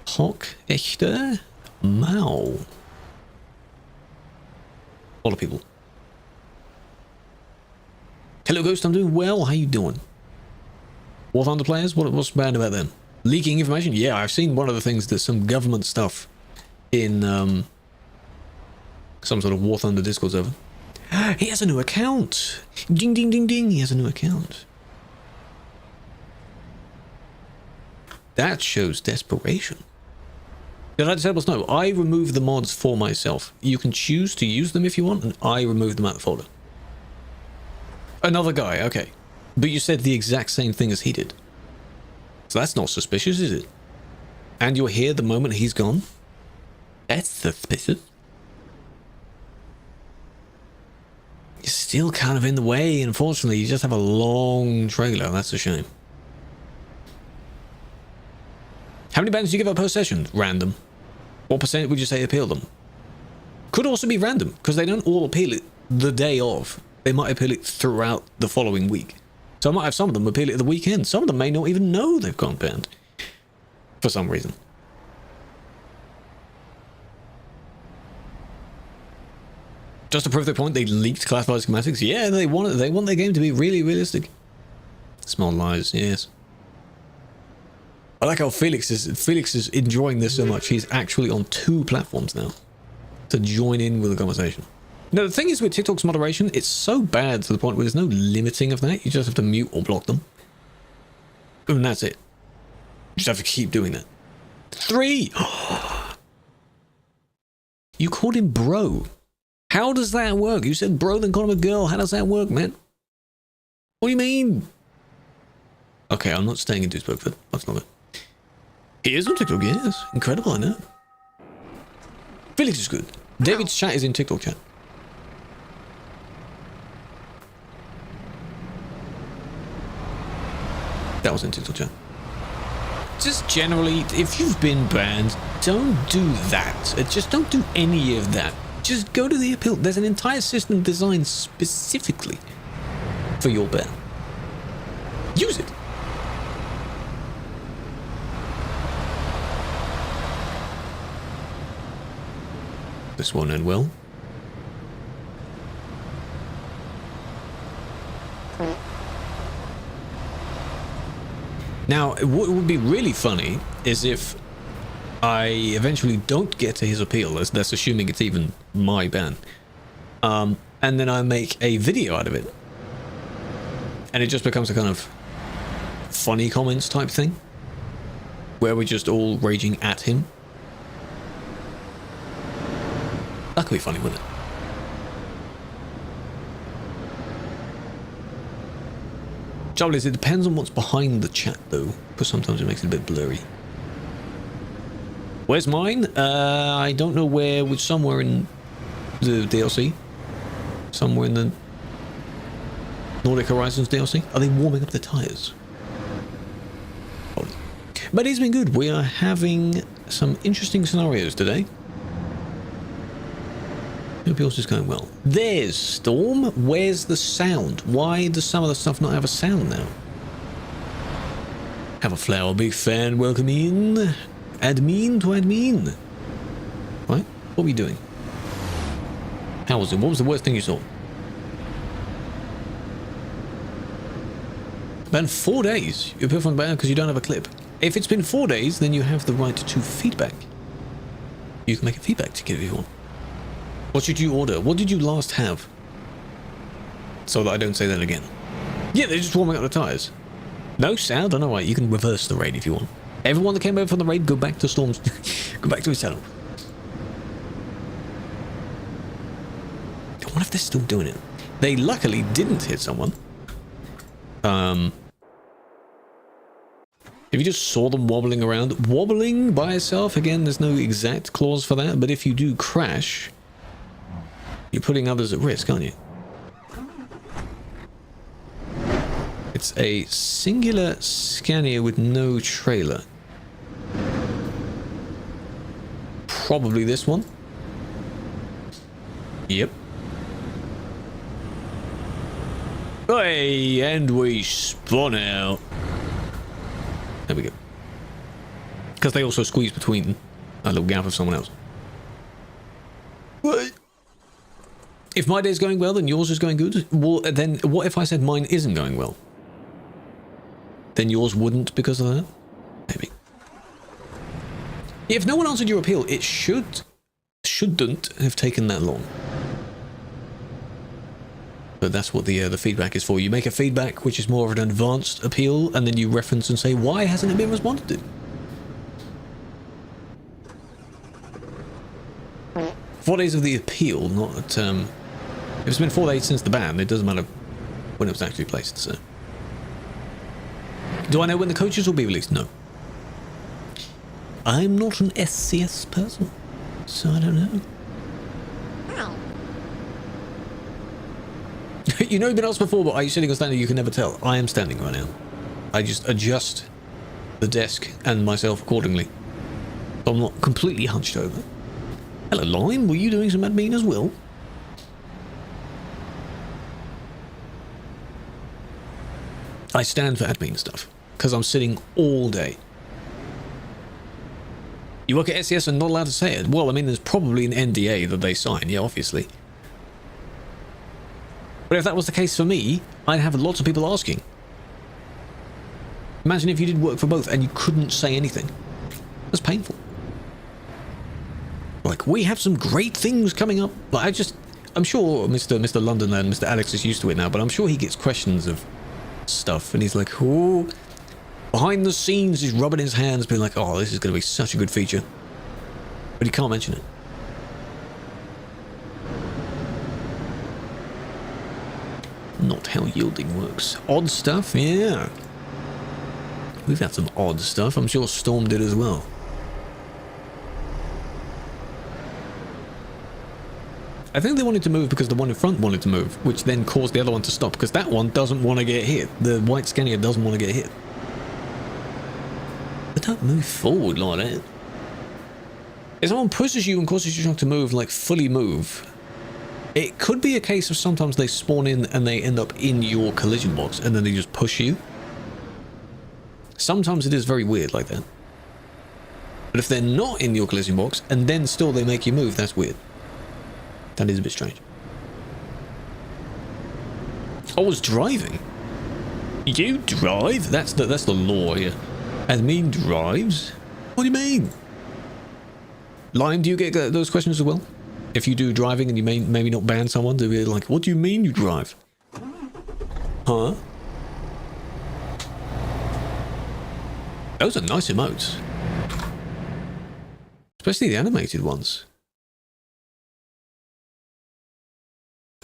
Hock, echte, Mao. A lot of people. Hello, Ghost. I'm doing well. How you doing? War Thunder players? What's bad about them? Leaking information? Yeah, I've seen one of the things. There's some government stuff in some sort of War Thunder Discord server. He has a new account. Ding, ding, ding, ding. He has a new account. That shows desperation. Did I disable Snow? I remove the mods for myself. You can choose to use them if you want, and I remove them out of the folder. Another guy, okay. But you said the exact same thing as he did. So that's not suspicious, is it? And you're here the moment he's gone? That's suspicious. You're still kind of in the way, unfortunately. You just have a long trailer. That's a shame. How many bans do you give up per session? Random. What percent would you say appeal them? Could also be random, because they don't all appeal it the day of. They might appeal it throughout the following week. So I might have some of them appeal it at the weekend. Some of them may not even know they've gone banned. For some reason. Just to prove their point, they leaked classified schematics. Yeah, they want their game to be really realistic. Small lies, yes. I like how Felix is enjoying this so much. He's actually on 2 platforms now. to join in with the conversation. No, the thing is with TikTok's moderation, it's so bad to the point where there's no limiting of that. You just have to mute or block them. And that's it. You just have to keep doing that. 3! You called him bro. How does that work? You said bro, then call him a girl. How does that work, man? What do you mean? Okay, I'm not staying in Duisburg. That's not it. He is on TikTok, yes. Incredible, I know. Felix is good. David's chat is in TikTok chat. That was in TikTok chat. Just generally, if you've been banned, don't do that. Just don't do any of that. Just go to the appeal. There's an entire system designed specifically for your ban. Use it. This won't end well. Now, what would be really funny is if I eventually don't get to his appeal, as that's assuming it's even my ban, and then I make a video out of it, and it just becomes a kind of funny comments type thing, where we're just all raging at him. That could be funny, wouldn't it? Trouble is, it depends on what's behind the chat, though, because sometimes it makes it a bit blurry. Where's mine? I don't know where. Which somewhere in the DLC, somewhere in the Nordic Horizons DLC. Are they warming up the tires? Probably. But it's been good. We are having some interesting scenarios today. Hope yours is going well. There's Storm. Where's the sound? Why does some of the stuff not have a sound now? Have a flower, big fan. Welcome in. Admin to admin. Right? What are we doing? How was it? What was the worst thing you saw? Man, 4 days. You appear from the ban because you don't have a clip. If it's been 4 days, then you have the right to feedback. You can make a feedback ticket if you want. What should you order? What did you last have? So that I don't say that again. Yeah, they're just warming up the tires. No sound? I don't know why. You can reverse the raid if you want. Everyone that came over from the raid, go back to Storm's... go back to his channel. I wonder if they're still doing it. They luckily didn't hit someone. If you just saw them wobbling around... Wobbling by itself, again, there's no exact clause for that. But if you do crash... you're putting others at risk, aren't you? It's a singular Scania with no trailer. Probably this one. Yep. Hey, and we spun out. There we go. Because they also squeeze between a little gap of someone else. What? If my day's going well, then yours is going good. Well, then what if I said mine isn't going well? Then yours wouldn't because of that? Maybe. If no one answered your appeal, it shouldn't have taken that long. But that's what the feedback is for. You make a feedback, which is more of an advanced appeal, and then you reference and say, why hasn't it been responded to? 4 days of the appeal, not at, if it's been 4 days since the ban, it doesn't matter when it was actually placed, so. Do I know when the coaches will be released? No. I'm not an SCS person, so I don't know. You know, you've been asked before, but are you sitting or standing? You can never tell. I am standing right now. I just adjust the desk and myself accordingly. So I'm not completely hunched over. Hello, Lime. Were you doing some admin as well? I stand for admin stuff because I'm sitting all day. You work at SCS and not allowed to say it? Well, I mean, there's probably an NDA that they sign. Yeah, obviously. But if that was the case for me, I'd have lots of people asking. Imagine if you did work for both and you couldn't say anything. That's painful. Like, we have some great things coming up. But I'm sure Mr. London and Mr. Alex is used to it now, but I'm sure he gets questions of stuff, and he's like, oh, behind the scenes, he's rubbing his hands, being like, oh, this is going to be such a good feature. But he can't mention it. Not how yielding works. Odd stuff? Yeah. We've had some odd stuff. I'm sure Storm did as well. I think they wanted to move because the one in front wanted to move, which then caused the other one to stop, because that one doesn't want to get hit. The white Scania doesn't want to get hit. But don't move forward like that. If someone pushes you and causes your truck to move, like fully move, it could be a case of sometimes they spawn in and they end up in your collision box and then they just push you. Sometimes it is very weird like that. But if they're not in your collision box and then still they make you move, that's weird. That is a bit strange. I was driving. You drive? That's the law here. Admin drives? What do you mean? Lime, do you get those questions as well? If you do driving and you may maybe not ban someone, to be like, what do you mean you drive? Huh? Those are nice emotes. Especially the animated ones.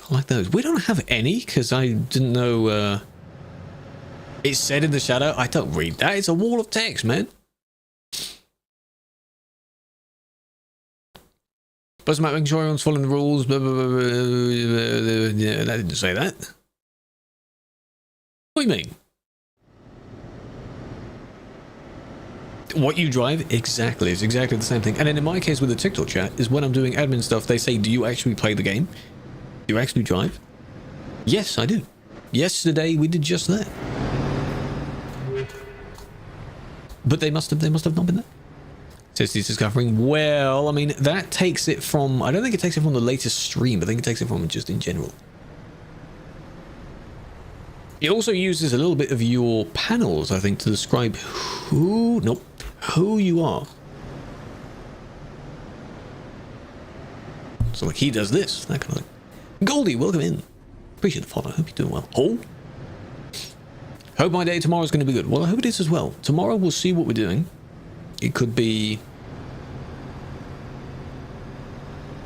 I like those. We don't have any, because I didn't know, it said in the shadow. I don't read that. It's a wall of text, man. Buzz Matt making sure everyone's following the rules. Blah, blah, blah, blah, blah. Yeah, that didn't say that. What do you mean? What you drive? Exactly. It's exactly the same thing. And then in my case with the TikTok chat is when I'm doing admin stuff, they say, do you actually play the game? Do you actually drive? Yes, I do. Yesterday we did just that. But they must have not been there. Says he's discovering. Well, I mean, that takes it from, I don't think it takes it from the latest stream, I think it takes it from just in general. It also uses a little bit of your panels, I think, to describe who you are. So like he does this, that kind of thing. Goldie, welcome in. Appreciate the follow. Hope you're doing well. Oh. Hope my day tomorrow is going to be good. Well, I hope it is as well. Tomorrow we'll see what we're doing. It could be...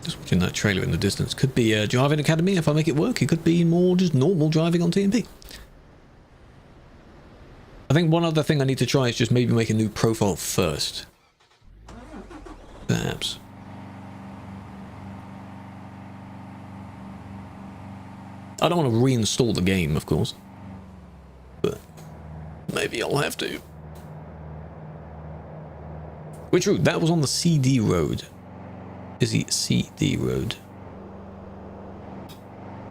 Just watching that trailer in the distance. Could be a driving academy if I make it work. It could be more just normal driving on TMP. I think one other thing I need to try is just maybe make a new profile first. Perhaps. I don't want to reinstall the game, of course. But maybe I'll have to. Which route? That was on the CD road. Is the CD road?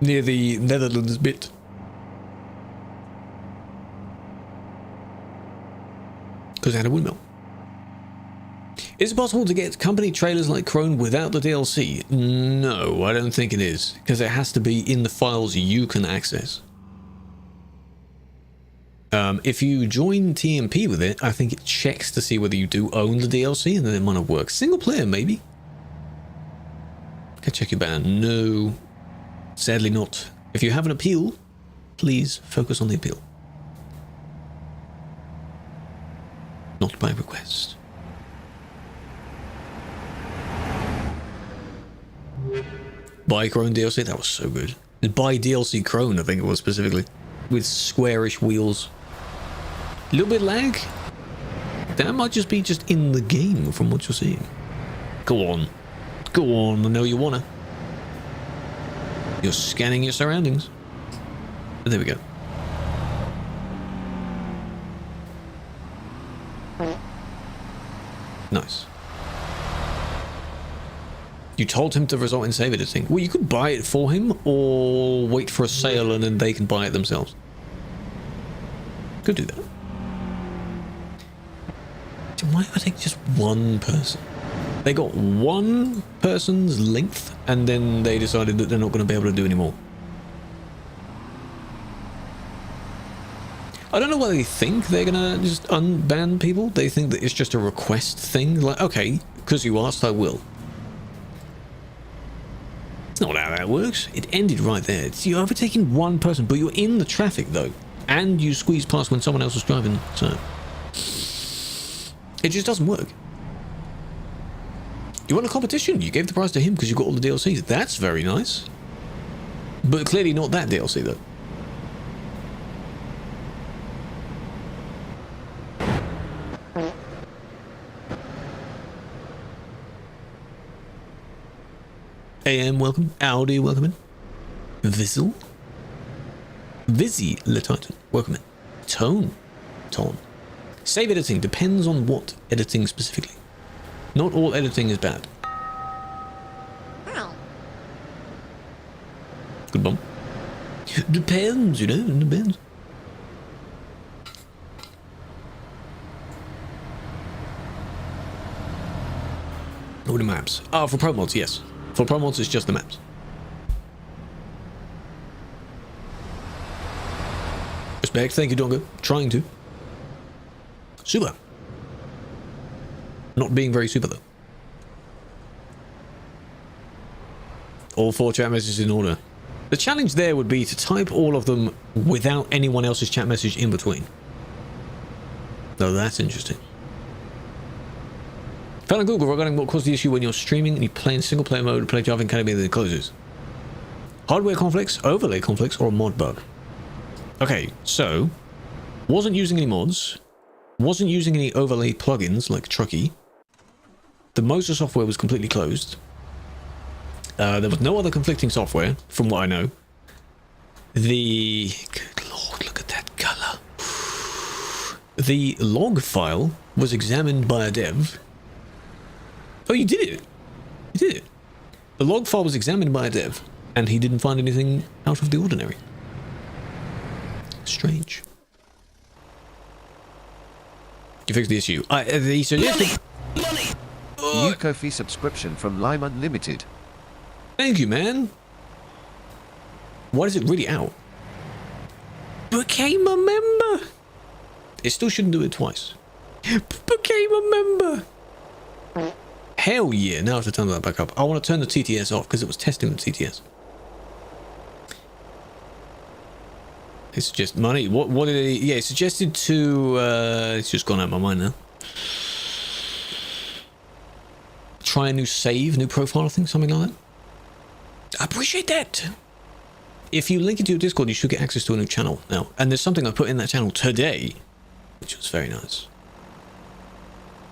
Near the Netherlands bit. Because I had a windmill. Is it possible to get company trailers like Krone without the DLC? No, I don't think it is. Because it has to be in the files you can access. If you join TMP with it, I think it checks to see whether you do own the DLC, and then it might not work. Single player, maybe? Can I check your ban? No. Sadly not. If you have an appeal, please focus on the appeal. Not by request. Buy Krone DLC, that was so good. Buy DLC Krone, I think it was specifically. With squarish wheels. A little bit lag. That might just be just in the game from what you're seeing. Go on. Go on, I know you wanna. You're scanning your surroundings. But there we go. Nice. You told him to result in save editing. Well, you could buy it for him, or wait for a sale and then they can buy it themselves. Could do that. Why would I take just one person? They got one person's length, and then they decided that they're not going to be able to do any more. I don't know why they think they're going to just unban people. They think that it's just a request thing. Like, okay, because you asked, I will. That's not how that works. It ended right there. It's, you're overtaking one person, but you're in the traffic though, and you squeeze past when someone else was driving. So it just doesn't work. You won a competition. You gave the prize to him because you got all the DLCs. That's very nice, but clearly not that DLC though. AM, welcome. Audi, welcome in. Vizzle. Vizzy Le Titan, welcome in. Tone. Tom. Save editing depends on what editing specifically. Not all editing is bad. Good bomb. Depends, you know, depends. All the maps. Oh, for pro mods, yes. For pro mods, it's just the maps. Respect, thank you, Dongo. Trying to. Super. Not being very super, though. All 4 chat messages in order. The challenge there would be to type all of them without anyone else's chat message in between. Though that's interesting. Found on Google regarding what caused the issue when you're streaming and you play in single player mode, play Java Academy, and then it closes. Hardware conflicts, overlay conflicts, or a mod bug. Okay, so wasn't using any mods, wasn't using any overlay plugins like Truckee. The motor software was completely closed. There was no other conflicting software, from what I know. Good lord, look at that color. The log file was examined by a dev. Oh, you did it. You did it. The log file was examined by a dev, and he didn't find anything out of the ordinary. Strange. You fixed the issue. He suggested... Money! New Ko-fi subscription from Lime Unlimited. Thank you, man. What is it really out? Became a member. It still shouldn't do it twice. Became a member. Hell yeah, now I have to turn that back up. I want to turn the TTS off because it was testing the TTS. It's just money. What did it... Yeah, it suggested to... it's just gone out of my mind now. Try a new save, new profile, I think, something like that. I appreciate that. If you link it to your Discord, you should get access to a new channel now. And there's something I put in that channel today, which was very nice.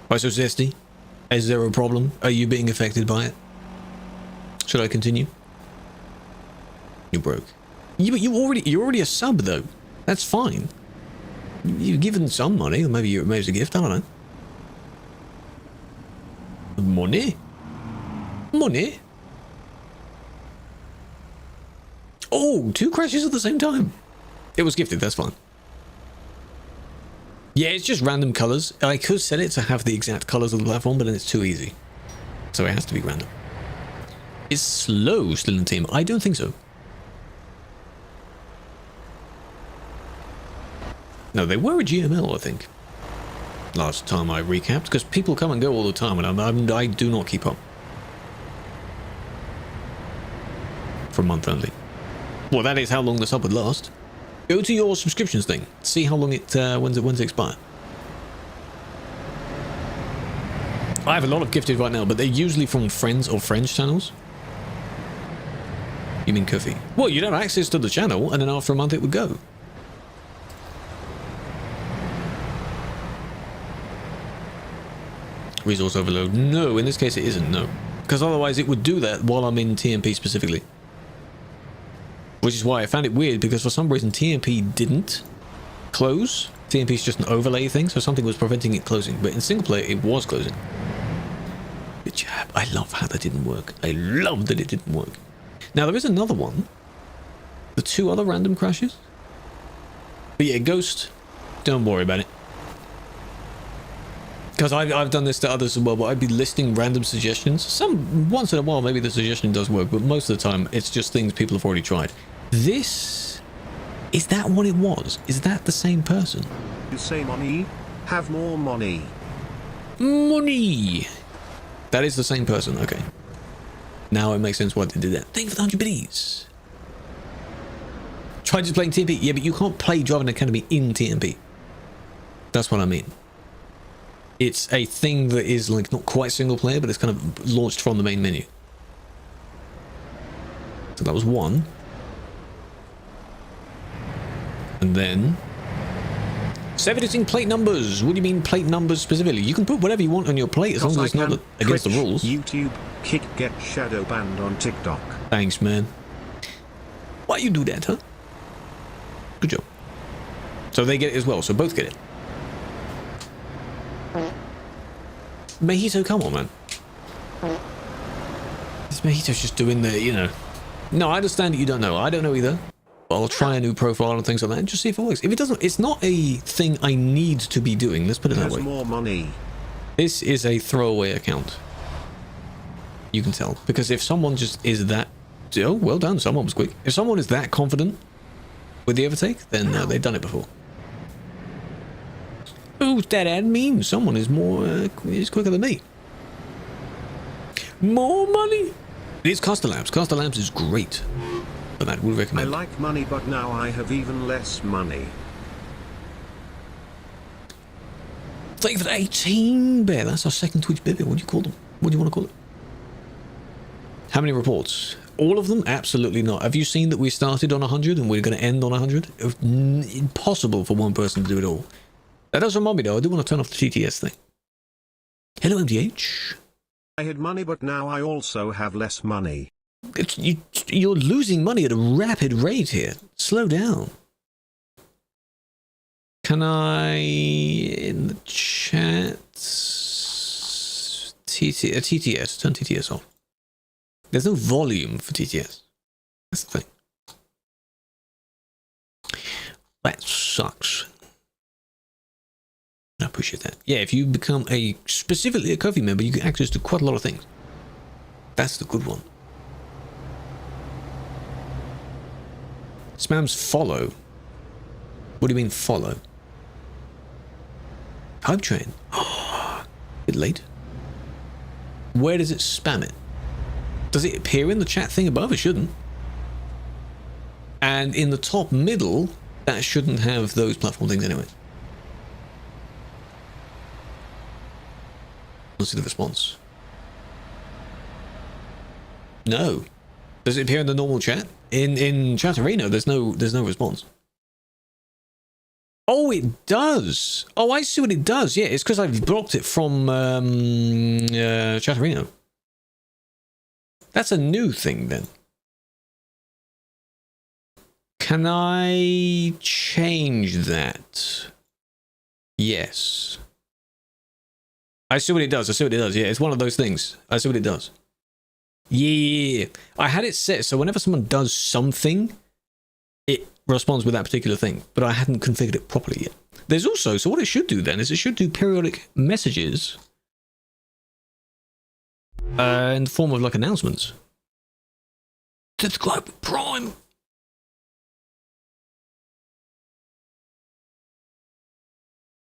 Why so zesty? Is there a problem? Are you being affected by it? Should I continue? You broke. Yeah, but you're already a sub though. That's fine. You've given some money, or maybe it's a gift. I don't know. Money. Money. Oh, 2 crashes at the same time. It was gifted. That's fine. Yeah, it's just random colors. I could set it to have the exact colors of the platform, but then it's too easy. So it has to be random. Is Slow still in the team? I don't think so. No, they were a GML, I think. Last time I recapped, because people come and go all the time, and I do not keep up. For a month only. Well, that is how long the sub would last. Go to your subscriptions thing. See how long it when's it expire. I have a lot of gifted right now, but they're usually from friends or friends channels. You mean Kofi? Well, you'd have access to the channel, and then after a month it would go. Resource overload. No, in this case it isn't, no. Because otherwise it would do that while I'm in TMP specifically. Which is why I found it weird, because for some reason TMP didn't close. TMP is just an overlay thing, so something was preventing it closing. But in single player, it was closing. Good job. I love how that didn't work. I love that it didn't work. Now, there is another one. The 2 other random crashes. But yeah, Ghost, don't worry about it. Because I've done this to others as well, but I'd be listing random suggestions. Once in a while, maybe the suggestion does work, but most of the time, it's just things people have already tried. This... Is that what it was? Is that the same person? You say money? Have more money. Money! That is the same person, okay. Now it makes sense why they did that. Thank you for the 100 biddies. Try just playing TMP. Yeah, but you can't play Driving Academy in TMP. That's what I mean. It's a thing that is like not quite single player, but it's kind of launched from the main menu. So that was one. And then... editing plate numbers. What do you mean plate numbers specifically? You can put whatever you want on your plate as long as it's not against the rules. YouTube, Kick get shadow banned on TikTok. Thanks, man. Why you do that, huh? Good job. So they get it as well, so both get it. Mojito, come on, man. This Mojito's just doing the, you know... No, I understand that you don't know. I don't know either. I'll try a new profile and things like that and just see if it works. If it doesn't, it's not a thing I need to be doing. Let's put it that way. More money. This is a throwaway account. You can tell. Because if someone just is that... Oh, well done. Someone was quick. If someone is that confident with the overtake, then they've done it before. Who's that admin? Someone is more... is quicker than me. More money. It's Caster Labs. Caster Labs is great. But that would recommend. I like money, but now I have even less money. Thank you for the 18 bear. That's our second Twitch baby. What do you call them? What do you want to call it? How many reports? All of them? Absolutely not. Have you seen that we started on 100 and we're going to end on 100? It was impossible for one person to do it all. That does remind me though, I do want to turn off the TTS thing. Hello MDH. I had money, but now I also have less money. You're losing money at a rapid rate here. Slow down. Can I, in the chat, TTS, turn TTS off. There's no volume for TTS. That's the thing. That sucks. I appreciate that. Yeah, if you become specifically a Ko-fi member, you get access to quite a lot of things. That's the good one. Spams follow. What do you mean follow? Hype train. Oh, bit late. Where does it spam it? Does it appear in the chat thing above? It shouldn't. And in the top middle, that shouldn't have those platform things anyway. Let's see the response. No. Does it appear in the normal chat? In Chat Arena, there's no response. Oh, it does. Oh, I see what it does. Yeah, it's because I've blocked it from Chat Arena. That's a new thing then. Can I change that? Yes. I see what it does. I see what it does. Yeah, it's one of those things. I see what it does. Yeah. I had it set so whenever someone does something, it responds with that particular thing. But I hadn't configured it properly yet. There's also, so what it should do then is it should do periodic messages in the form of like announcements. Subscribe with Prime.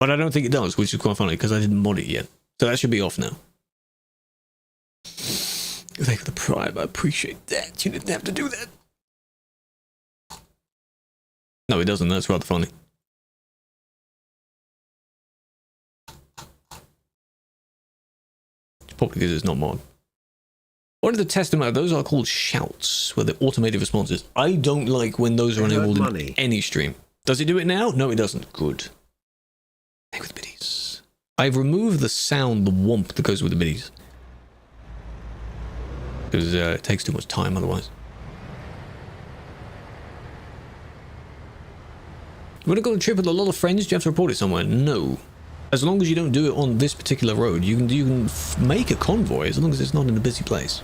But I don't think it does, which is quite funny because I didn't mod it yet. So that should be off now. Thank you for the Prime. I appreciate that. You didn't have to do that. No, it doesn't. That's rather funny. It's probably because it's not mod. What are the test mode? Those are called shouts, where they're automated responses. I don't like when those are enabled in any stream. Does it do it now? No, it doesn't. Good. Hey, with biddies. I've removed the sound, the whomp that goes with the biddies. Because it takes too much time otherwise. You want to go on a trip with a lot of friends? Do you have to report it somewhere? No. As long as you don't do it on this particular road, you can make a convoy as long as it's not in a busy place.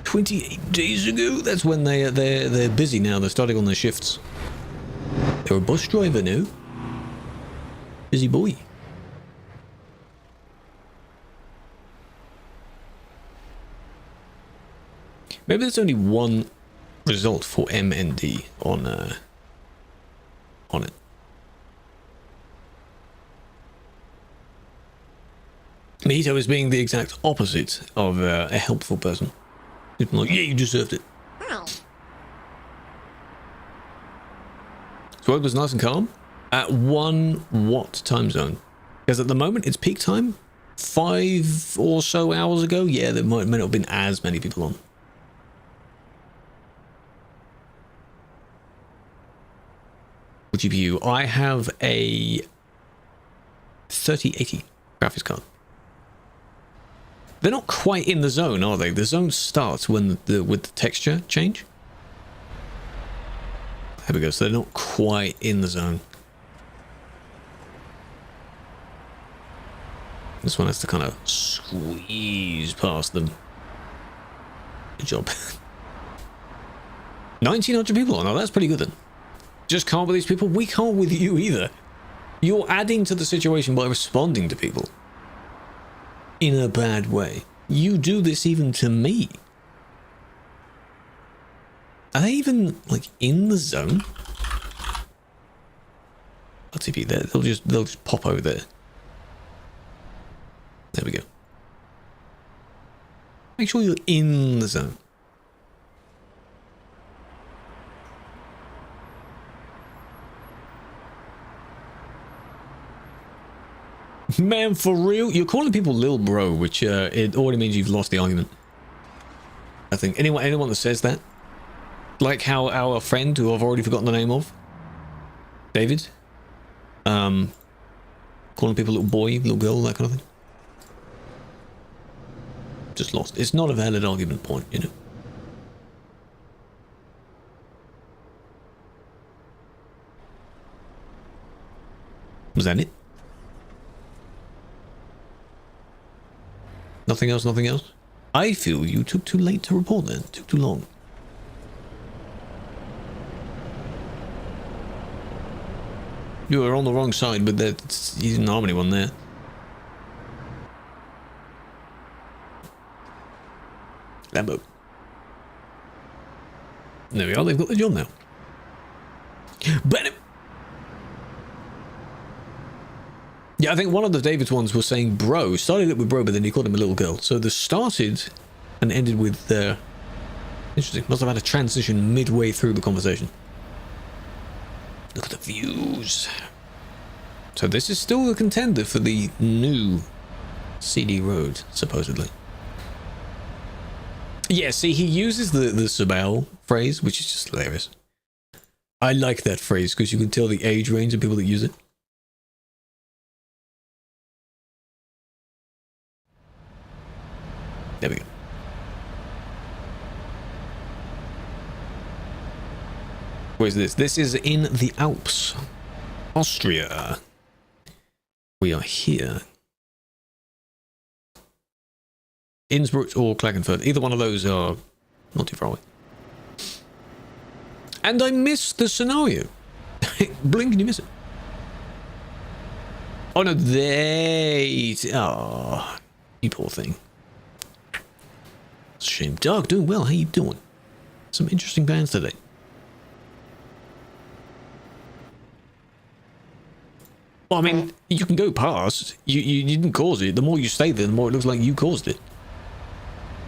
28 days ago? That's when they're busy now. They're starting on their shifts. They're a bus driver now. Busy boy. Maybe there's only one result for MND on it. Mojito is being the exact opposite of a helpful person. People like, yeah, you deserved it. So it was nice and calm. At 1 what time zone? Because at the moment it's peak time. 5 or so hours ago, yeah, there might not have been as many people on. What GPU? I have a 3080 graphics card. They're not quite in the zone, are they? The zone starts when with the texture change. There we go. So they're not quite in the zone. This one has to kind of squeeze past them. Good job. 1,900 people on. Oh, that's pretty good then. Just can't with these people. We can't with you either. You're adding to the situation by responding to people in a bad way. You do this even to me. Are they even like in the zone? I'll TP there. They'll just pop over there. There we go. Make sure you're in the zone. Man, for real? You're calling people lil bro, which it already means you've lost the argument. I think anyone that says that, like how our friend, who I've already forgotten the name of, David, calling people little boy, little girl, that kind of thing. Just lost. It's not a valid argument point, you know. Was that it? Nothing else, nothing else? I feel you took too late to report then. Took too long. You were on the wrong side, but you didn't harm anyone there. Lambo. There we are, they've got the job now. But yeah, I think one of the David's ones was saying bro. Started it with bro, but then he called him a little girl. So this started and ended with interesting. Must have had a transition midway through the conversation. Look at the views. So this is still a contender for the new CD road, supposedly. Yeah, see, he uses the Sabal phrase, which is just hilarious. I like that phrase because you can tell the age range of people that use it. There we go. Where's this? This is in the Alps, Austria. We are here. Innsbruck or Klagenfurt. Either one of those are not too far away. And I missed the scenario. Blink and you miss it. Oh no, they... Oh, you poor thing. It's a shame. Doug, doing well. How you doing? Some interesting bands today. Well, I mean, you can go past. You didn't cause it. The more you stay there, the more it looks like you caused it.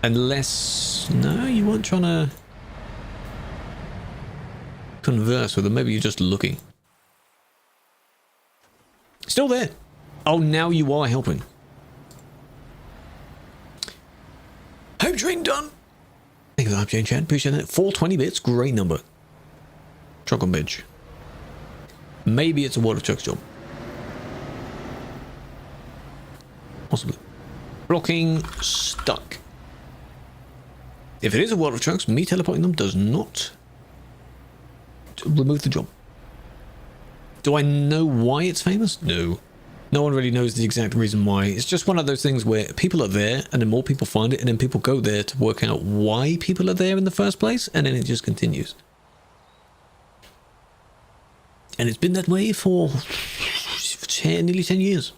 Unless... No, you weren't trying to converse with them. Maybe you're just looking. Still there. Oh, now you are helping. Home train done. Thank you for the hype, chat. Appreciate it. 420 bits. Great number. Truck on bench. Maybe it's a World of Trucks job. Possibly. Blocking stuck. If it is a World of Trucks, me teleporting them does not remove the job. Do I know why it's famous? No. No one really knows the exact reason why. It's just one of those things where people are there and then more people find it and then people go there to work out why people are there in the first place and then it just continues. And it's been that way for nearly 10 years.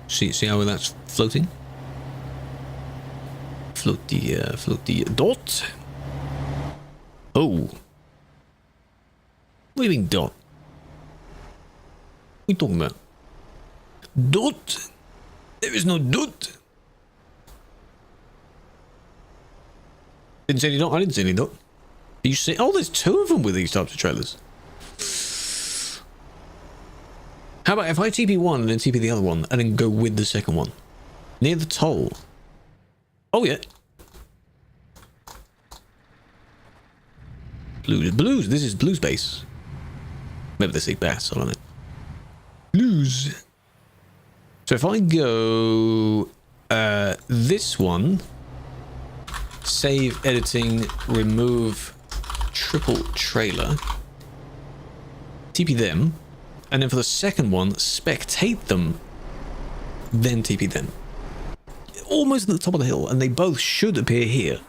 See how that's floating? Float the dot. Oh. What do you mean dot? What are you talking about? Dot? There is no dot. Didn't see any dot. I didn't see any dot. You see? Oh, there's two of them with these types of trailers. How about if I TP one and then TP the other one and then go with the second one? Near the toll. Oh, yeah. Blues. This is Blues base. Maybe they say bass, I don't know. Blues. So if I go this one, save editing, remove triple trailer, TP them, and then for the second one, spectate them, then TP them. Almost at the top of the hill, and they both should appear here.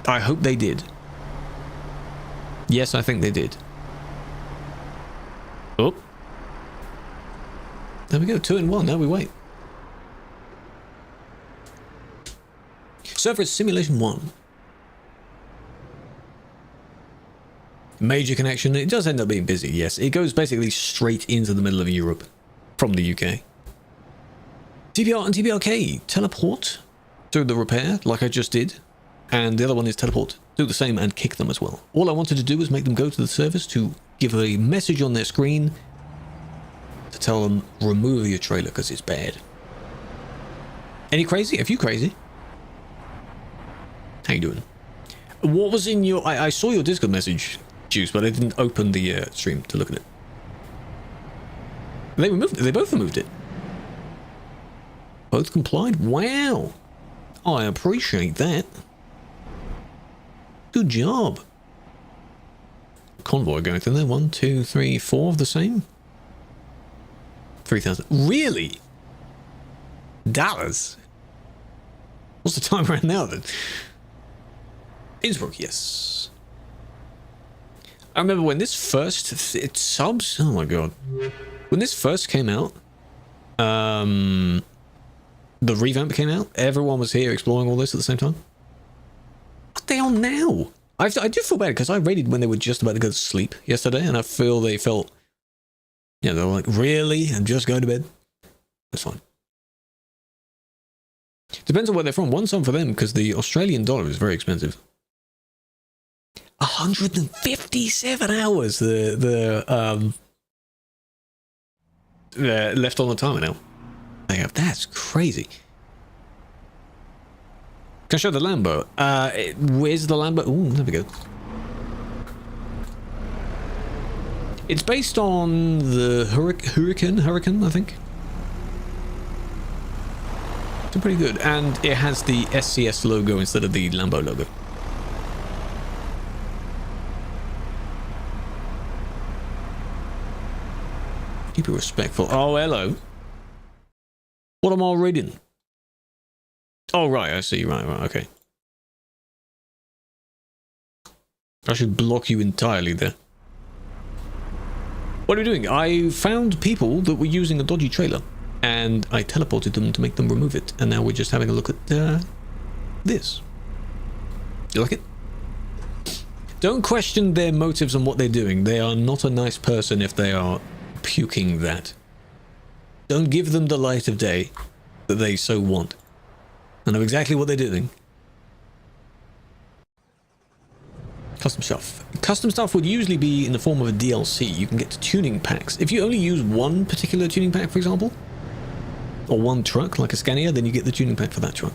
I hope they did. Yes, I think they did. Oh. There we go, 2 in 1. Now we wait. Server is simulation 1. Major connection. It does end up being busy, yes. It goes basically straight into the middle of Europe from the UK. TBR and TBRK. Teleport through the repair, like I just did. And the other one is teleport. Do the same and kick them as well. All I wanted to do was make them go to the service to give a message on their screen to tell them, remove your trailer because it's bad. Any crazy? A few crazy. How you doing? What was in your... I saw your Discord message, Juice, but I didn't open the stream to look at it. They removed it. They both removed it. Both complied? Wow. I appreciate that. Good job. Convoy going through there. 1, 2, 3, 4 of the same. 3,000. Really? $? What's the time right now then? Innsbruck, yes. I remember when this first... It subs? Oh my god. When this first came out, the revamp came out, everyone was here exploring all this at the same time. What are they on now? I do feel bad because I raided when they were just about to go to sleep yesterday, and I feel they felt... Yeah, they were like, really? I'm just going to bed? That's fine. Depends on where they're from. One sum for them because the Australian dollar is very expensive. 157 hours the left on the timer now. That's crazy. Can I show the Lambo? Where's the Lambo? Ooh, there we go. It's based on the Hurricane, I think. It's pretty good, and it has the SCS logo instead of the Lambo logo. Keep it respectful. Oh, hello. What am I reading? Oh, right, I see. Right, okay. I should block you entirely there. What are we doing? I found people that were using a dodgy trailer, and I teleported them to make them remove it, and now we're just having a look at this. You like it? Don't question their motives and what they're doing. They are not a nice person if they are puking that. Don't give them the light of day that they so want. I know exactly what they're doing. Custom stuff. Custom stuff would usually be in the form of a DLC. You can get tuning packs. If you only use one particular tuning pack, for example, or one truck, like a Scania, then you get the tuning pack for that truck.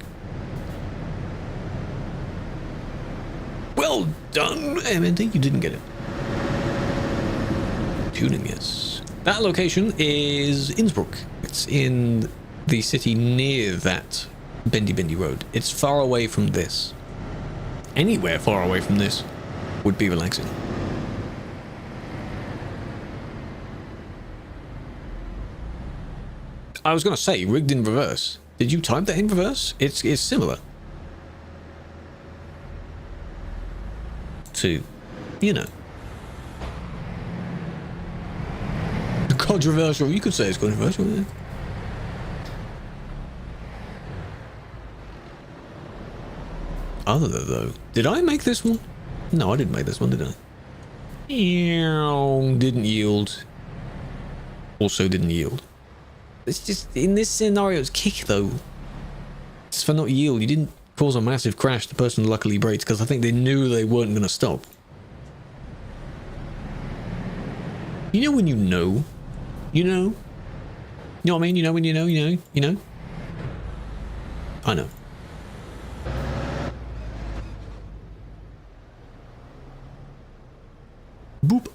Well done, MND. You didn't get it. Tuning, yes. That location is Innsbruck. It's in the city near that bendy road. It's far away from this. Anywhere far away from this would be relaxing. I was going to say, rigged in reverse. Did you type that in reverse? It's similar to, you know. Controversial. You could say it's controversial, yeah. Other though, did I make this one? No, I didn't make this one, did I? Didn't yield. Also didn't yield. It's just, in this scenario, it's kick, though. It's for not yield. You didn't cause a massive crash. The person luckily braked because I think they knew they weren't going to stop. You know when you know? You know? You know what I mean? You know when you know? You know? You know? I know. Boop.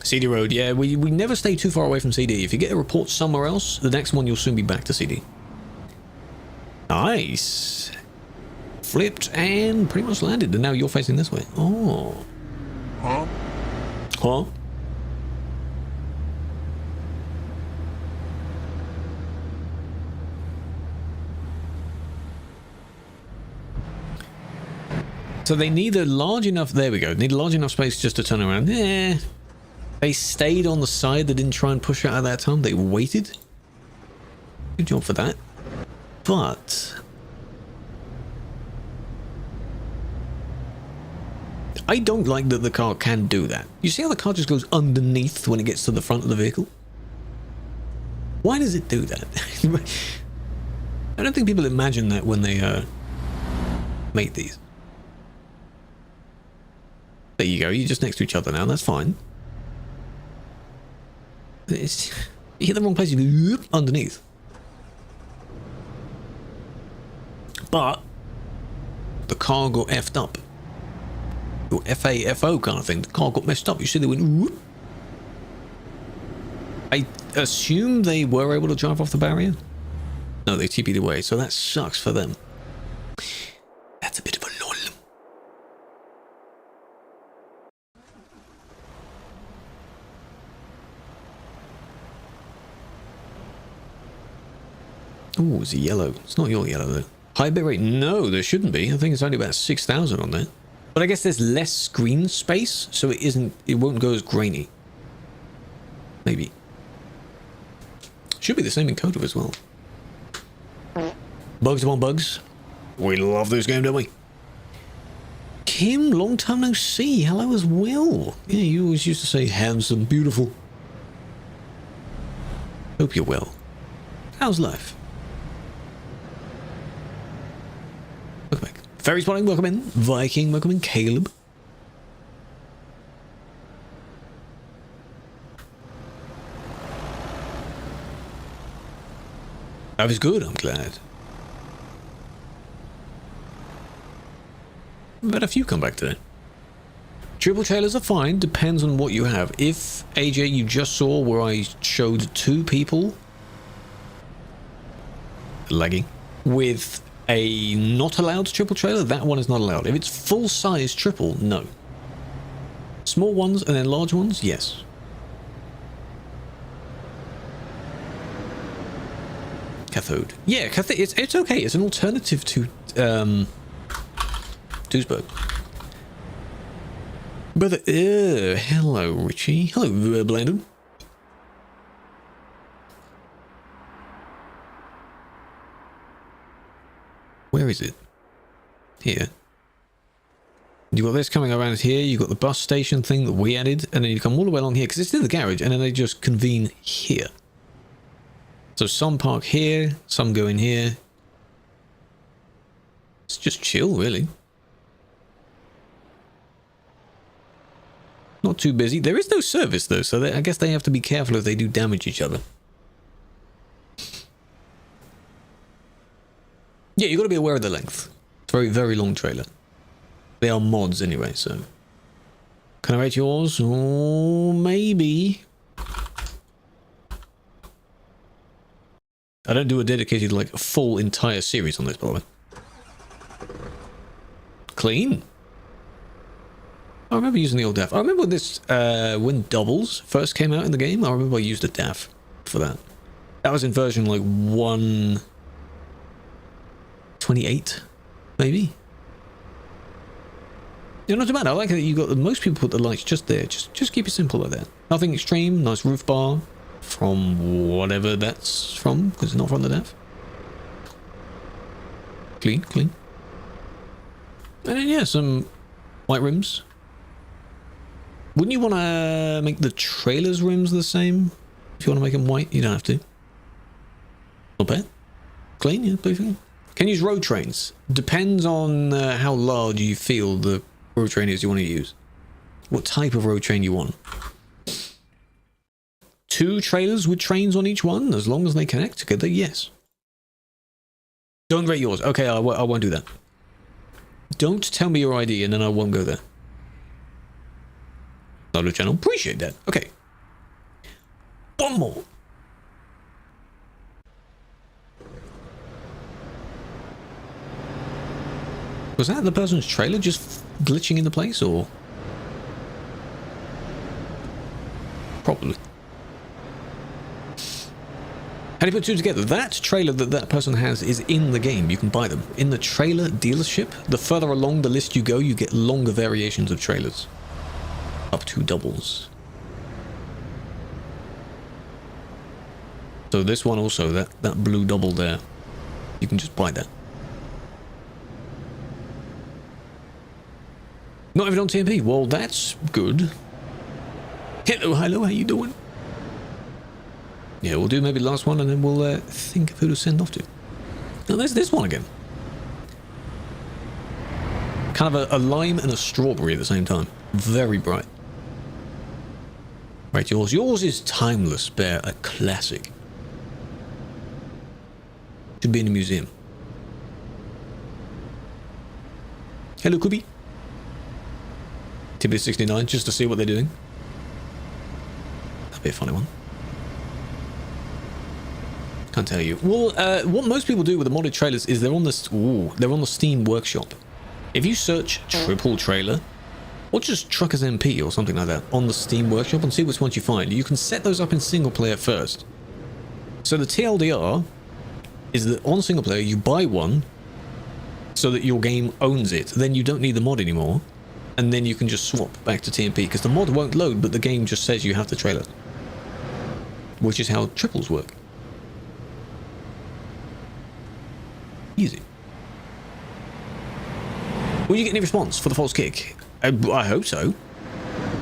CD Road, yeah, we never stay too far away from CD. If you get a report somewhere else, the next one you'll soon be back to CD. Nice. Flipped and pretty much landed, and now you're facing this way. Oh. Huh? Huh? So they need a large enough, there we go, need a large enough space just to turn around. Yeah. They stayed on the side, they didn't try and push out at that time, they waited. Good job for that. But I don't like that the car can do that. You see how the car just goes underneath when it gets to the front of the vehicle? Why does it do that? I don't think people imagine that when they make these. There you go, you're just next to each other now, that's fine. It's, you hit the wrong place, you go underneath. But the car got effed up. Or FAFO kind of thing. The car got messed up. You see they went whoop. I assume they were able to drive off the barrier. No, they TP'd away, so that sucks for them. That's a bit of a lol. Oh, it's a yellow. It's not your yellow though. High bit rate? No, there shouldn't be. I think it's only about 6,000 on there. But I guess there's less screen space, so it won't go as grainy. Maybe. Should be the same in Coda as well. Bugs upon bugs. We love this game, don't we? Kim, long time no see. Hello as well. Yeah, you always used to say handsome, beautiful. Hope you're well. How's life? Welcome back. Fairy spotting, welcome in. Viking, welcome in. Caleb. That was good, I'm glad. I've had a few come back today. Triple trailers are fine, depends on what you have. If, AJ, you just saw where I showed 2 people lagging with a not allowed triple trailer, that one is not allowed. If it's full size triple, no. Small ones and then large ones, yes. Cathode. Yeah, cathode, it's okay. It's an alternative to Duisburg. Brother, hello Richie. Hello Blandon. Where is it? Here. You got this coming around here, you got the bus station thing that we added, and then you come all the way along here, because it's in the garage, and then they just convene here. So some park here, some go in here. It's just chill, really. Not too busy. There is no service, though, so I guess they have to be careful if they do damage each other. Yeah, you got to be aware of the length. It's a very, very long trailer. They are mods anyway, so. Can I rate yours? Oh, maybe. I don't do a dedicated, like, full entire series on this, by the way. Clean. I remember using the old DAF. I remember when this, when doubles first came out in the game, I remember I used a DAF for that. That was in version, like, 1.28, maybe? Yeah, not too bad. I like that you got, most people put the lights just there. Just keep it simple like that. Nothing extreme, nice roof bar. From whatever that's from, because it's not from the DAF. Clean, clean. And then, yeah, some white rims. Wouldn't you want to make the trailer's rims the same? If you want to make them white, you don't have to. Not bad. Clean, yeah, perfect. Can use road trains. Depends on how large you feel the road train is you want to use. What type of road train you want. 2 trailers with trains on each one, as long as they connect together, yes. Don't rate yours. Okay, I won't do that. Don't tell me your ID and then I won't go there. Not a channel. Appreciate that. Okay. One more. Was that the person's trailer just glitching into place, or? Probably. How do you put 2 together? That trailer that person has is in the game. You can buy them. In the trailer dealership, the further along the list you go, you get longer variations of trailers. Up to doubles. So this one also, that blue double there, you can just buy that. Not even on TMP. Well, that's good. Hello, how you doing? Yeah, we'll do maybe the last one and then we'll think of who to send off to. Now there's this one again. Kind of a lime and a strawberry at the same time. Very bright. Right, yours. Yours is Timeless Bear, a classic. Should be in a museum. Hello, Kubi. TB69, just to see what they're doing. That'd be a funny one. Can't tell you. Well, what most people do with the modded trailers is they're on the Steam Workshop. If you search triple trailer, or just TruckersMP or something like that on the Steam Workshop and see which ones you find, you can set those up in single player first. So the TLDR is that on single player you buy one so that your game owns it. Then you don't need the mod anymore, and then you can just swap back to TMP because the mod won't load, but the game just says you have the trailer, which is how triples work. Easy. Will you get any response for the false kick? I hope so.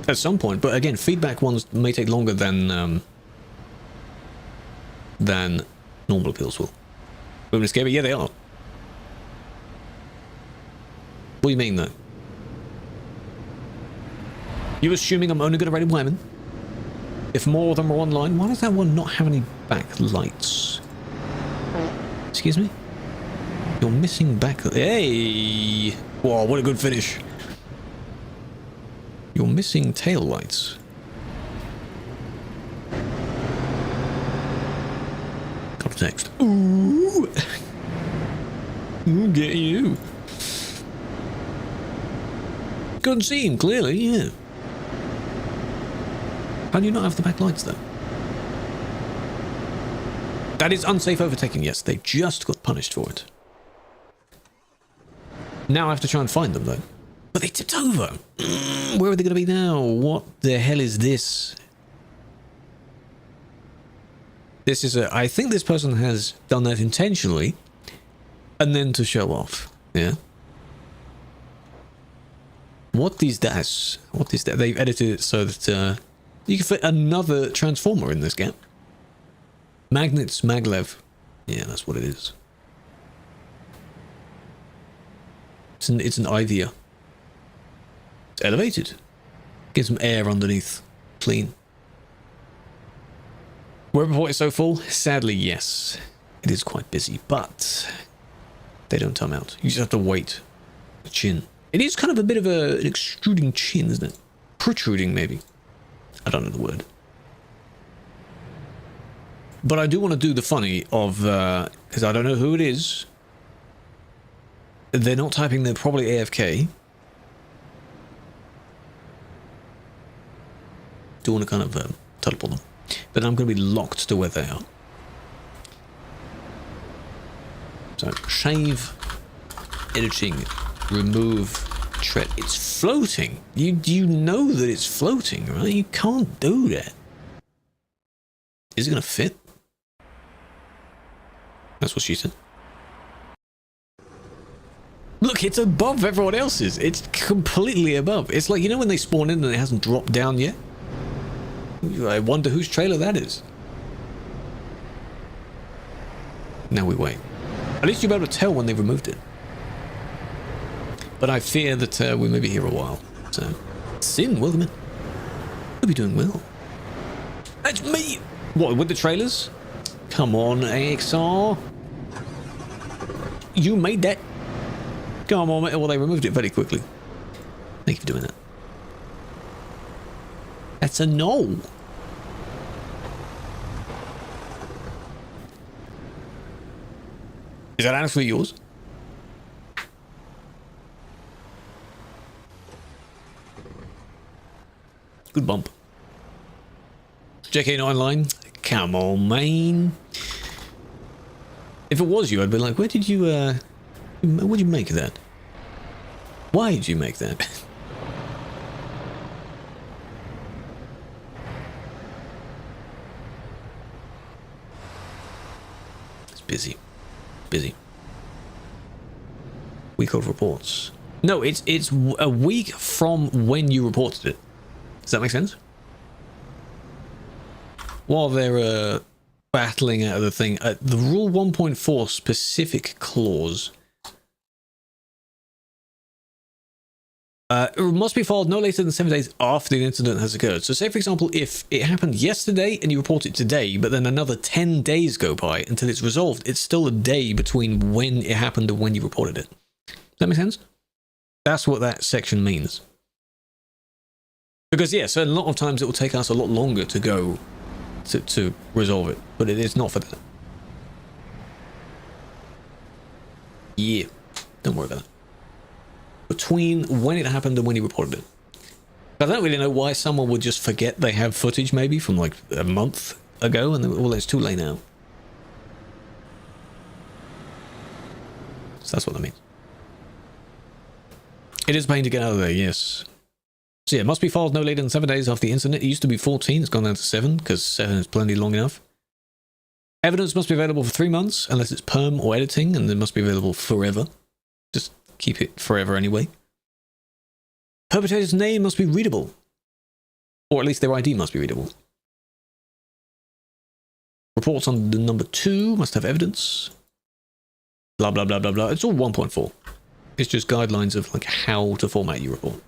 At some point, but again, feedback ones may take longer than normal appeals will. Women scary? Yeah, they are. What do you mean, though? You assuming I'm only going to rate women? If more of them are online, why does that one not have any backlights? Excuse me? You're missing back... Hey! Whoa, what a good finish. You're missing tail lights. Got a text. Ooh! Ooh, get you. Couldn't see him clearly, yeah. How do you not have the backlights though? That is unsafe overtaking, yes. They just got punished for it. Now I have to try and find them though. But they tipped over. Where are they going to be now? What the hell is this? This is I think this person has done that intentionally and then to show off. Yeah. What is that? What is that? They've edited it so that you can fit another transformer in this gap. Magnets, maglev. Yeah, that's what it is. It's an IVIA. It's elevated. Get some air underneath. Clean. Web report is so full? Sadly, yes. It is quite busy, but they don't time out. You just have to wait. The chin. It is kind of a bit of an extruding chin, isn't it? Protruding, maybe. I don't know the word. But I do want to do the funny of, because I don't know who it is. They're not typing, they're probably AFK. Do want to kind of teleport them. But I'm going to be locked to where they are. So, shave, editing, remove, tread. It's floating. You know that it's floating, right? You can't do that. Is it going to fit? That's what she said. Look, it's above everyone else's. It's completely above. It's like, you know when they spawn in and it hasn't dropped down yet? I wonder whose trailer that is. Now we wait. At least you'll be able to tell when they removed it. But I fear that we may be here a while. So, Sin, welcome in. Hope you're doing well. That's me! What, with the trailers? Come on, AXR. You made that. Come on, mate. Well, they removed it very quickly. Thank you for doing that. That's a no. Is that actually yours? Good bump. JK9 line. Come on, man. If it was you, I'd be like, where did you, what did you make of that? Why did you make that? It's busy. Busy. Week of reports. No, it's a week from when you reported it. Does that make sense? While they're battling out of the thing, the Rule 1.4 specific clause it must be filed no later than 7 days after the incident has occurred. So say, for example, if it happened yesterday and you report it today, but then another 10 days go by until it's resolved, it's still a day between when it happened and when you reported it. Does that make sense? That's what that section means. Because, yeah, so a lot of times it will take us a lot longer to go to resolve it, but it is not for that. Yeah, don't worry about that. Between when it happened and when you reported it. I don't really know why someone would just forget they have footage maybe from like a month ago and then, well, it's too late now. So that's what that means. It is a pain to get out of there, yes. So yeah, it must be filed no later than 7 days after the incident. It used to be 14, it's gone down to 7, because 7 is plenty long enough. Evidence must be available for 3 months, unless it's perm or editing, and it must be available forever. Just keep it forever anyway. Perpetrator's name must be readable. Or at least their ID must be readable. Reports on the number 2 must have evidence. Blah, blah, blah, blah, blah. It's all 1.4. It's just guidelines of like how to format your report.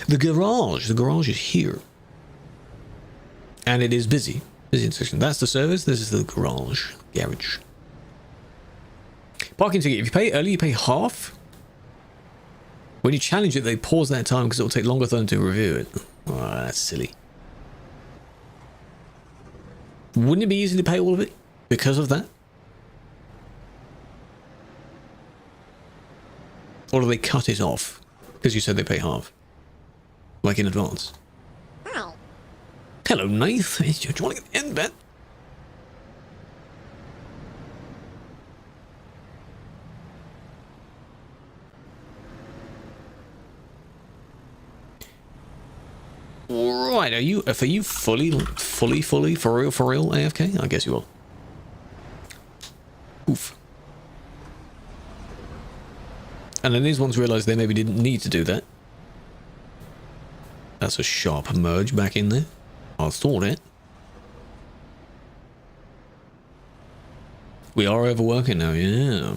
The garage is here. And it is busy. Busy intersection. That's the service. This is the garage. Parking ticket. If you pay early, you pay half. When you challenge it, they pause that time because it will take longer for them to review it. Oh, that's silly. Wouldn't it be easy to pay all of it because of that? Or do they cut it off because you said they pay half? Like in advance. Hi. Hello, Nath. Do you want to get the end bet? Right, are you fully for real AFK? I guess you are. Oof. And then these ones realised they maybe didn't need to do that. That's a sharp merge back in there. I thought it. We are overworking now, yeah.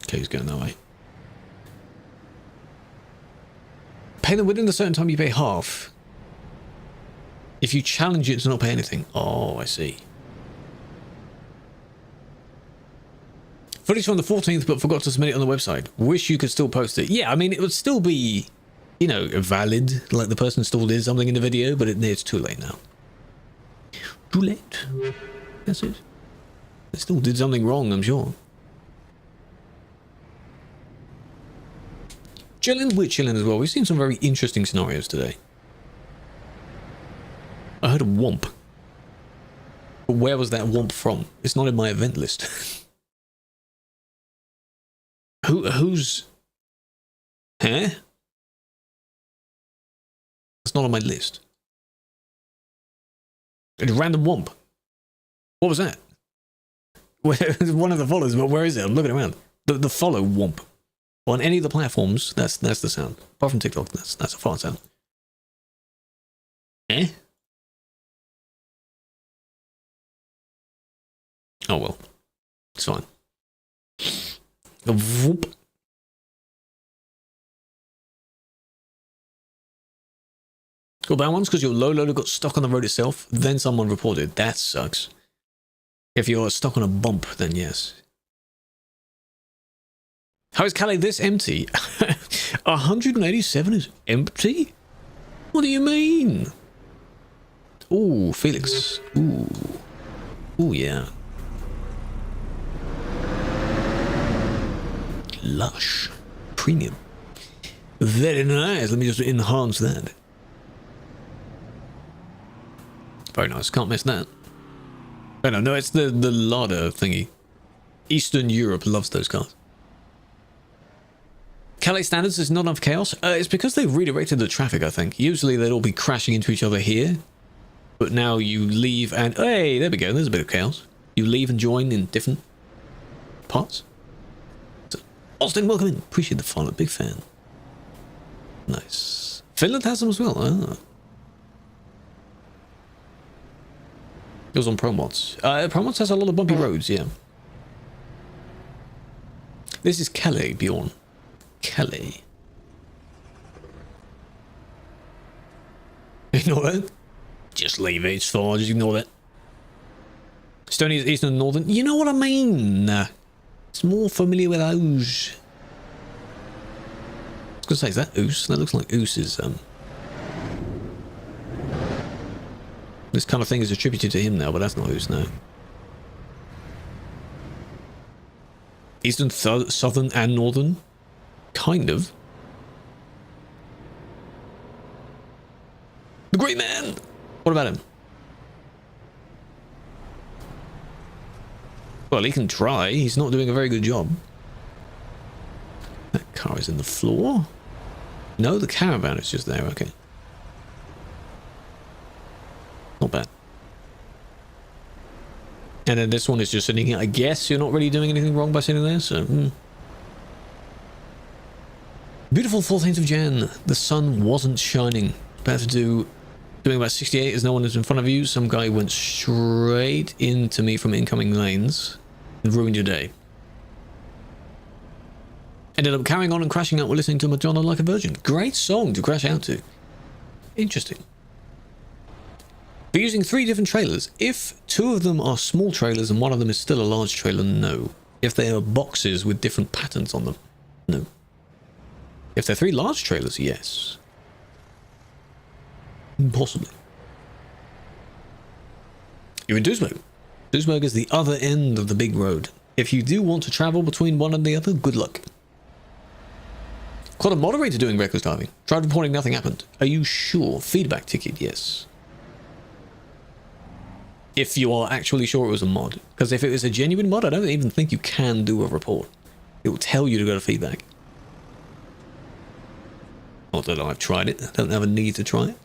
Okay, he's going that way. Pay them within a certain time, you pay half. If you challenge it to not pay anything. Oh, I see. Footage from the 14th, but forgot to submit it on the website. Wish you could still post it. Yeah, I mean, it would still be, you know, valid. Like the person still did something in the video, but it's too late now. Too late. That's it. They still did something wrong, I'm sure. Chillin', we're chillin' as well. We've seen some very interesting scenarios today. I heard a womp. But where was that womp from? It's not in my event list. Who's... Huh? It's not on my list. A random womp. What was that? One of the follows, but where is it? I'm looking around. The follow womp. On any of the platforms, that's the sound. Apart from TikTok, that's a fart sound. Eh? Oh well. It's fine. A whoop. Well, bad ones because your low loader got stuck on the road itself, then someone reported. That sucks. If you're stuck on a bump, then yes. How is Calais this empty? 187 is empty? What do you mean? Ooh, Felix. Ooh. Ooh, yeah. Lush. Premium. Very nice. Let me just enhance that. Very nice. Can't miss that. Oh, no, it's the larder thingy. Eastern Europe loves those cars. Calais standards is not enough chaos. It's because they've redirected the traffic, I think. Usually they'd all be crashing into each other here. But now you leave and... Hey, there we go. There's a bit of chaos. You leave and join in different parts. So, Austin, welcome in. Appreciate the follow. Big fan. Nice. Finland has them as well. Ah. It was on Promods. Promods has a lot of bumpy roads, yeah. This is Calais, Bjorn. Calais. Ignore that. Just leave it, it's fine, just ignore that. Stony is eastern and northern. You know what I mean? It's more familiar with those. I was gonna say, is that Oos? That looks like Oos's, this kind of thing is attributed to him now, but that's not Oos, no. Eastern, southern, and northern? Kind of. The Great Man! What about him? Well, he can try. He's not doing a very good job. That car is in the floor? No, the caravan is just there, okay. Not bad. And then this one is just sitting here. I guess you're not really doing anything wrong by sitting there, so... Beautiful 14th of Jan. The sun wasn't shining. About to doing about 68 as no one is in front of you. Some guy went straight into me from incoming lanes and ruined your day. Ended up carrying on and crashing out while listening to Madonna Like a Virgin. Great song to crash out to. Interesting. But using 3 different trailers. If 2 of them are small trailers and 1 of them is still a large trailer, no. If they are boxes with different patterns on them, no. If they're 3 large trailers, yes. Possibly. You're in Duisburg. Duisburg is the other end of the big road. If you do want to travel between one and the other, good luck. Caught a moderator doing reckless driving. Tried reporting, nothing happened. Are you sure? Feedback ticket, yes. If you are actually sure it was a mod. Because if it was a genuine mod, I don't even think you can do a report. It will tell you to go to feedback. Not that I've tried it. I don't have a need to try it.